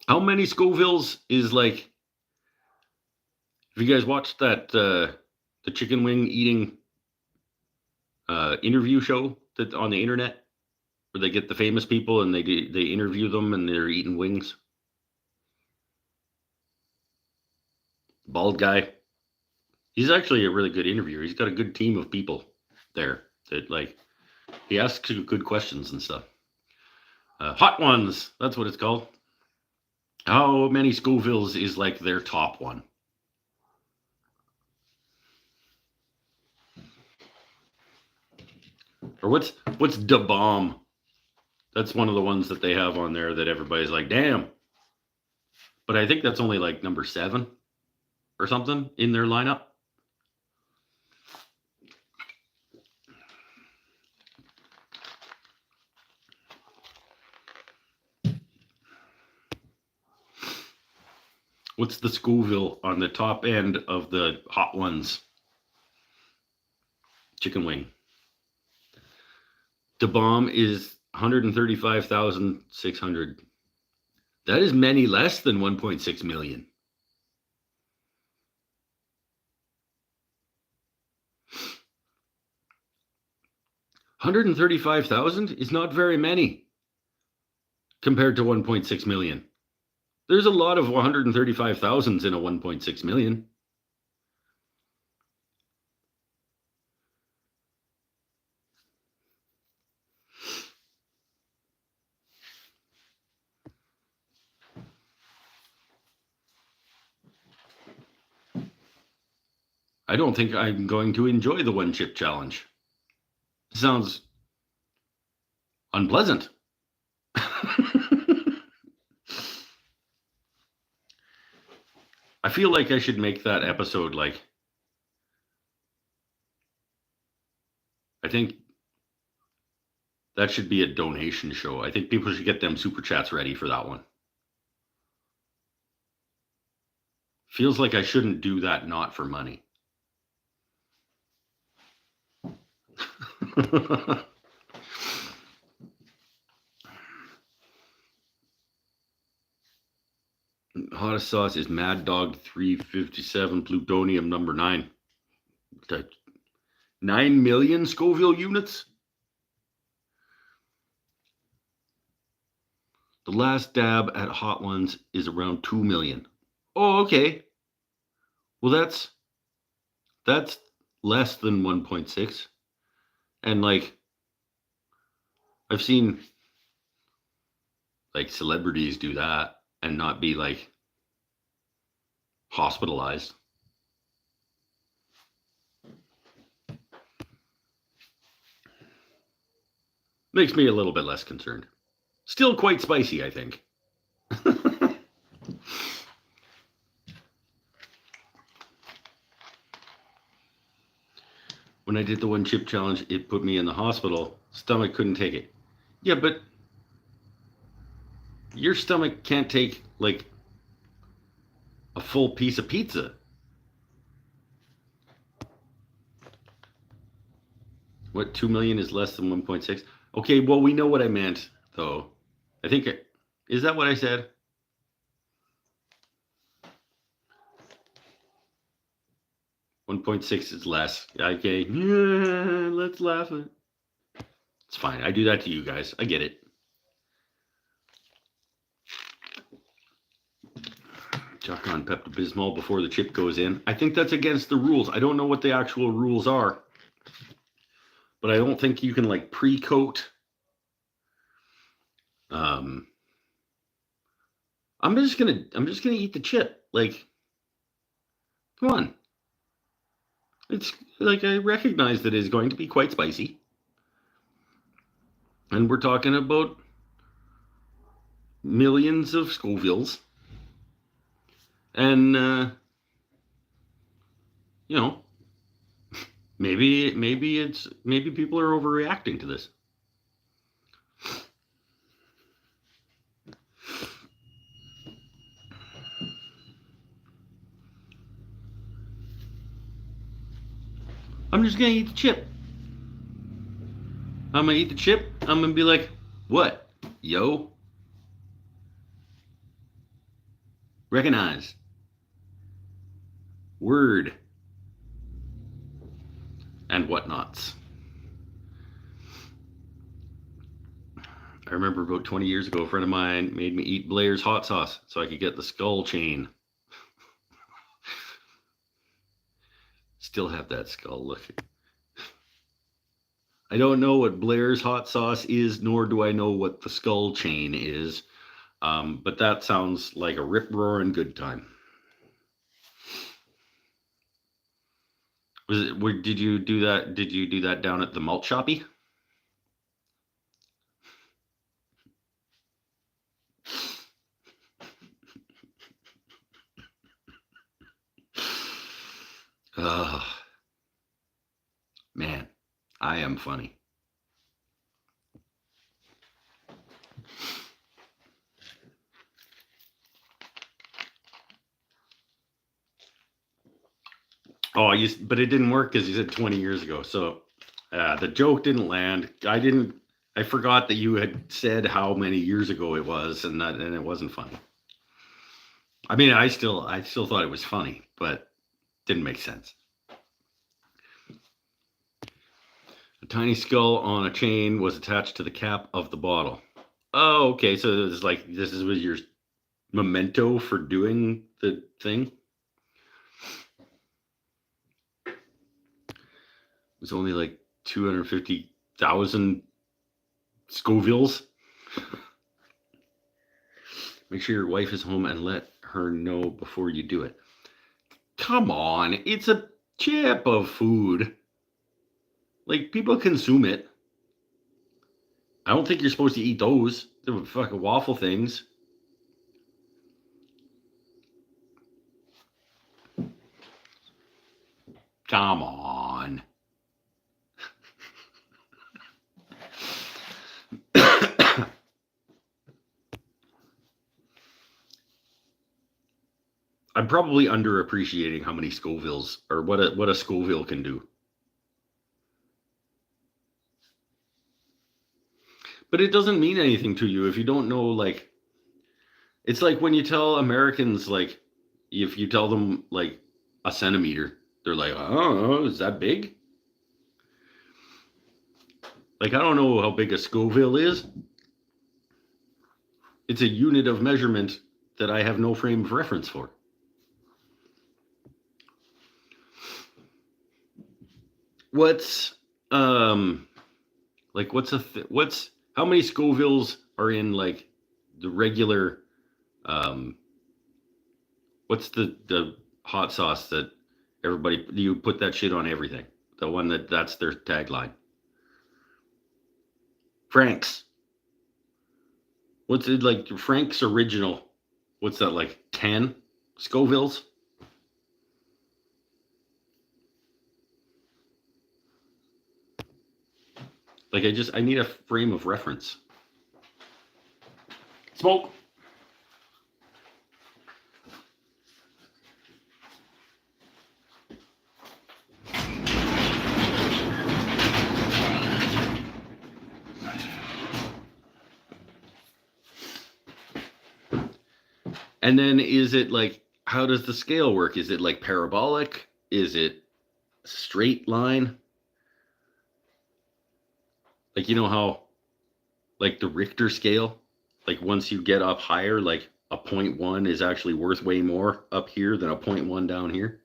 How many Scovilles is like? Have you guys watched that the chicken wing eating interview show that on the internet, where they get the famous people and they interview them and they're eating wings? Bald guy. He's actually a really good interviewer. He's got a good team of people there that like he asks good questions and stuff. Hot ones, that's what it's called. How many Scovilles is like their top one? Or what's Da Bomb? That's one of the ones that they have on there that everybody's like, damn. But I think that's only like number 7 or something in their lineup. What's the Scoville on the top end of the hot ones? Chicken wing. Da Bomb is 135,600. That is many less than 1.6 million. $135,000 is not very many compared to 1.6 million. There's a lot of 135,000s in a 1.6 million. I don't think I'm going to enjoy the one chip challenge. Sounds unpleasant. I feel like I should make that episode like, I think that should be a donation show. I think people should get them super chats ready for that one. Feels like I shouldn't do that not for money. Hottest sauce is Mad Dog 357 plutonium number 9. 9 million Scoville units? The last dab at hot ones is around 2 million. Oh, okay. Well, that's less than 1.6. And like, I've seen like celebrities do that and not be like hospitalized. Makes me a little bit less concerned. Still quite spicy, I think. When I did the one chip challenge, it put me in the hospital. Stomach couldn't take it. Yeah, but your stomach can't take like a full piece of pizza. What, 2 million is less than 1.6? Okay, well, we know what I meant, though. I think, is that what I said? 1.6 is less. Okay. Yeah, let's laugh at it. It's fine. I do that to you guys. I get it. Chuck on Pepto-Bismol before the chip goes in. I think that's against the rules. I don't know what the actual rules are, but I don't think you can like pre-coat. I'm just gonna eat the chip. Like, come on. It's like I recognize that it is going to be quite spicy, and we're talking about millions of Scovilles, and you know, maybe people are overreacting to this. I'm just gonna eat the chip. I'm gonna eat the chip. I'm gonna be like, what? Yo. Recognize. Word. And whatnots. I remember about 20 years ago, a friend of mine made me eat Blair's hot sauce so I could get the skull chain. Still have that skull. Look. I don't know what Blair's hot sauce is, nor do I know what the skull chain is. But that sounds like a rip-roaring good time. Did you do that? Did you do that down at the malt shoppy? Man, I am funny. Oh, but it didn't work because you said 20 years ago. So the joke didn't land. I forgot that you had said how many years ago it was, and it wasn't funny. I mean, I still thought it was funny, but didn't make sense. A tiny skull on a chain was attached to the cap of the bottle. Oh, okay. So it was like this was your memento for doing the thing. It was only like 250,000 Scovilles. Make sure your wife is home and let her know before you do it. Come on, it's a chip of food. Like, people consume it. I don't think you're supposed to eat those. They're fucking waffle things. Come on. I'm probably underappreciating how many Scovilles, or what a Scoville can do. But it doesn't mean anything to you if you don't know, like, it's like when you tell Americans, like, if you tell them, like, a centimeter, they're like, oh, is that big? Like, I don't know how big a Scoville is. It's a unit of measurement that I have no frame of reference for. What's, like, how many Scovilles are in, like, the regular, what's the hot sauce that you put that shit on everything? The one that's their tagline. Frank's. What's it like? Frank's original. What's that, like 10 Scovilles? Like, I need a frame of reference. Smoke. And then is it like, how does the scale work? Is it like parabolic? Is it straight line. Like, you know how, like the Richter scale, like once you get up higher, like a 0.1 is actually worth way more up here than a 0.1 down here.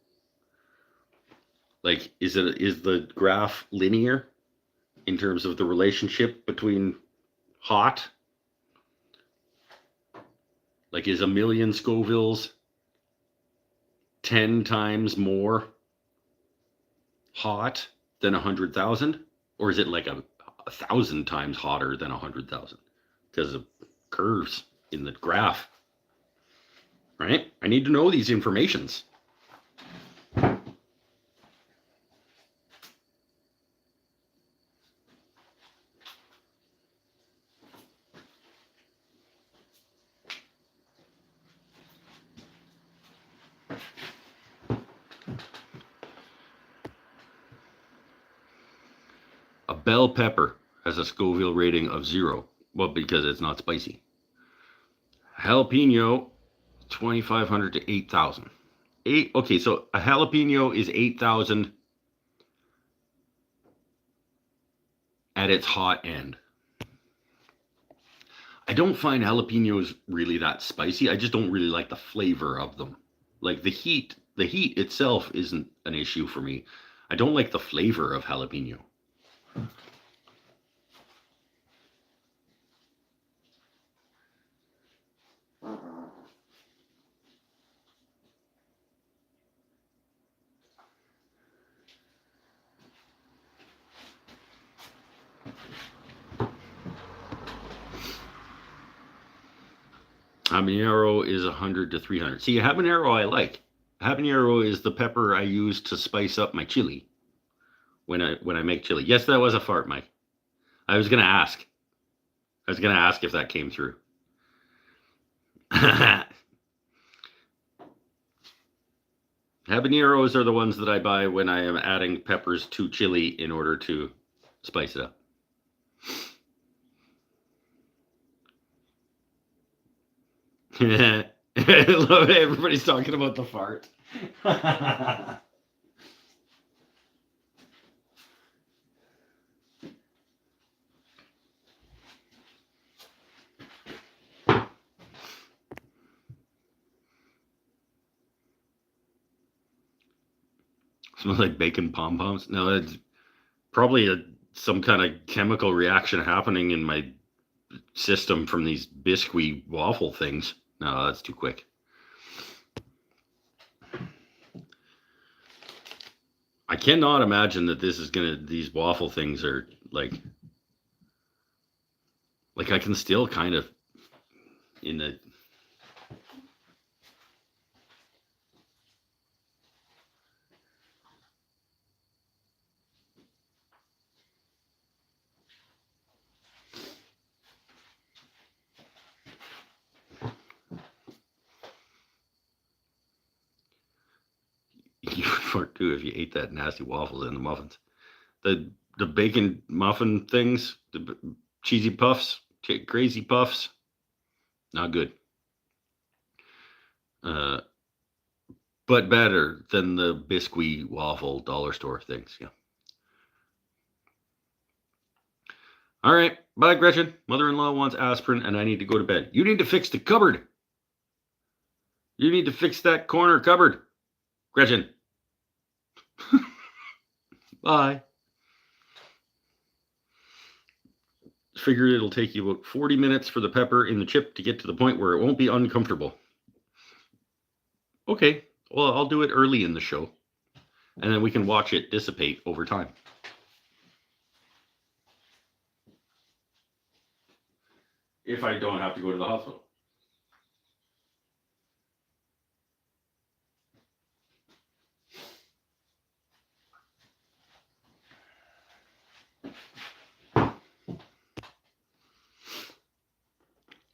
Like, is the graph linear in terms of the relationship between hot? Like, is a million Scovilles 10 times more hot than 100,000? Or is it like a 1,000 times hotter than 100,000? Because of curves in the graph, right? I need to know these informations. A bell pepper has a Scoville rating of 0. Well, because it's not spicy. Jalapeno, 2,500 to 8,000. Okay, so a jalapeno is 8,000 at its hot end. I don't find jalapenos really that spicy. I just don't really like the flavor of them. Like the heat itself isn't an issue for me. I don't like the flavor of jalapeno. Habanero is 100 to 300. See, habanero I like. Habanero is the pepper I use to spice up my chili when I make chili. Yes, that was a fart, Mike. I was gonna ask. If that came through. Habaneros are the ones that I buy when I am adding peppers to chili in order to spice it up. I love it. Everybody's talking about the fart. Smells like bacon pom-poms. No, it's probably some kind of chemical reaction happening in my system from these biscuit waffle things. No, that's too quick. I cannot imagine that these waffle things are like I can still kind of in the you would fart too if you ate that nasty waffles in the muffins. The bacon muffin things, the cheesy puffs, crazy puffs, not good. But better than the biscuit waffle dollar store things. Yeah. All right. Bye, Gretchen. Mother-in-law wants aspirin and I need to go to bed. You need to fix the cupboard. You need to fix that corner cupboard. Gretchen. Bye. Figure it'll take you about 40 minutes for the pepper in the chip to get to the point where it won't be uncomfortable. Okay. Well, I'll do it early in the show. And then we can watch it dissipate over time. If I don't have to go to the hospital.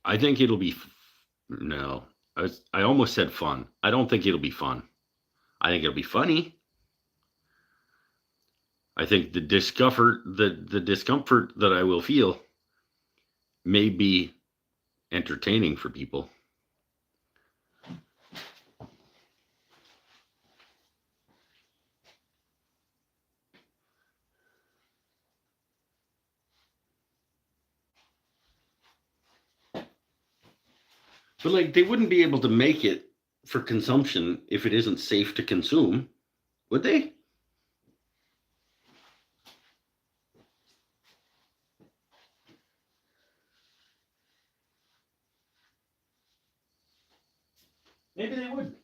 I think it'll be no. I almost said fun. I don't think it'll be fun. I think it'll be funny. I think the discomfort that I will feel may be entertaining for people. But like, they wouldn't be able to make it for consumption if it isn't safe to consume, would they? Maybe they would.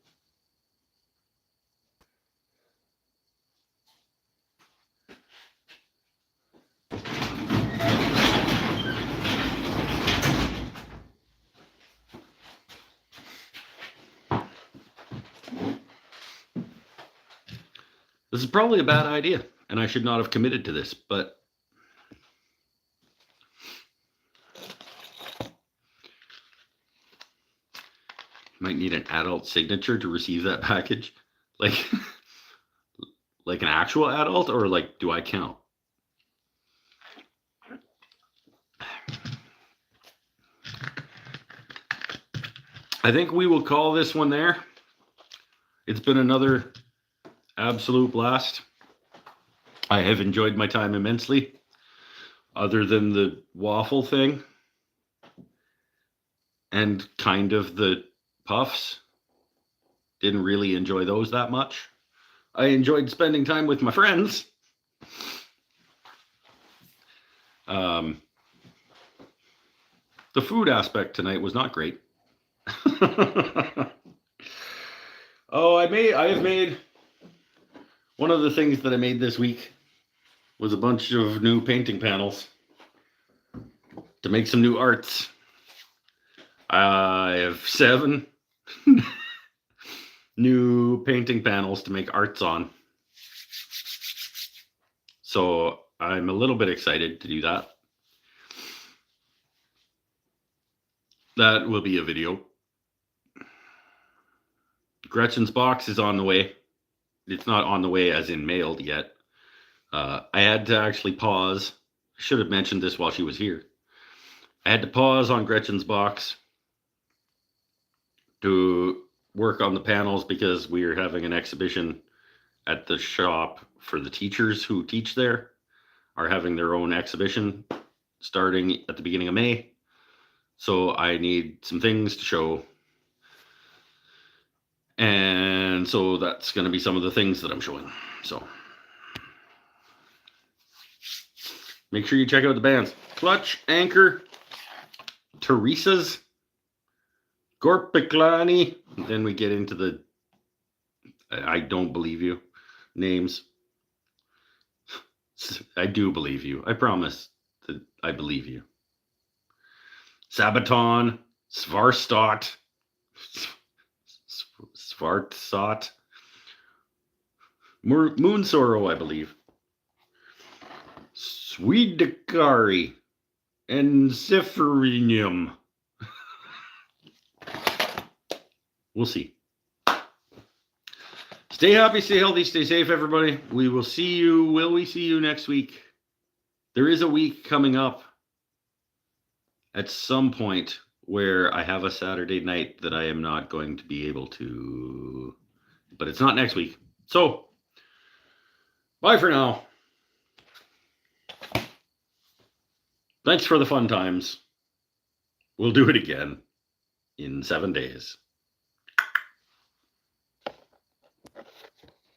This is probably a bad idea, and I should not have committed to this, but might need an adult signature to receive that package. Like, like an actual adult, or like, do I count? I think we will call this one there. It's been another absolute blast. I have enjoyed my time immensely, other than the waffle thing and kind of the puffs. Didn't really enjoy those that much. I enjoyed spending time with my friends. The food aspect tonight was not great. Oh, I have made one of the things that I made this week was a bunch of new painting panels to make some new arts. I have 7 new painting panels to make arts on. So I'm a little bit excited to do that. That will be a video. Gretchen's box is on the way. It's not on the way as in mailed yet. I had to actually pause. I should have mentioned this while she was here. I had to pause on Gretchen's box to work on the panels because we are having an exhibition at the shop for the teachers who teach there, are having their own exhibition starting at the beginning of May. So I need some things to show. And so that's going to be some of the things that I'm showing. So make sure you check out the bands. Clutch, Anchor, Teresa's, Gorpiklani. Then we get into the I don't believe you names. I do believe you. I promise that I believe you. Sabaton, Svarstot, Svartsot, Moon Sorrow, I believe. Swedekari, and Zephyrium. We'll see. Stay happy, stay healthy, stay safe, everybody. We will see you. Will we see you next week? There is a week coming up at some point where I have a Saturday night that I am not going to be able to, but it's not next week. So, bye for now. Thanks for the fun times. We'll do it again in 7 days.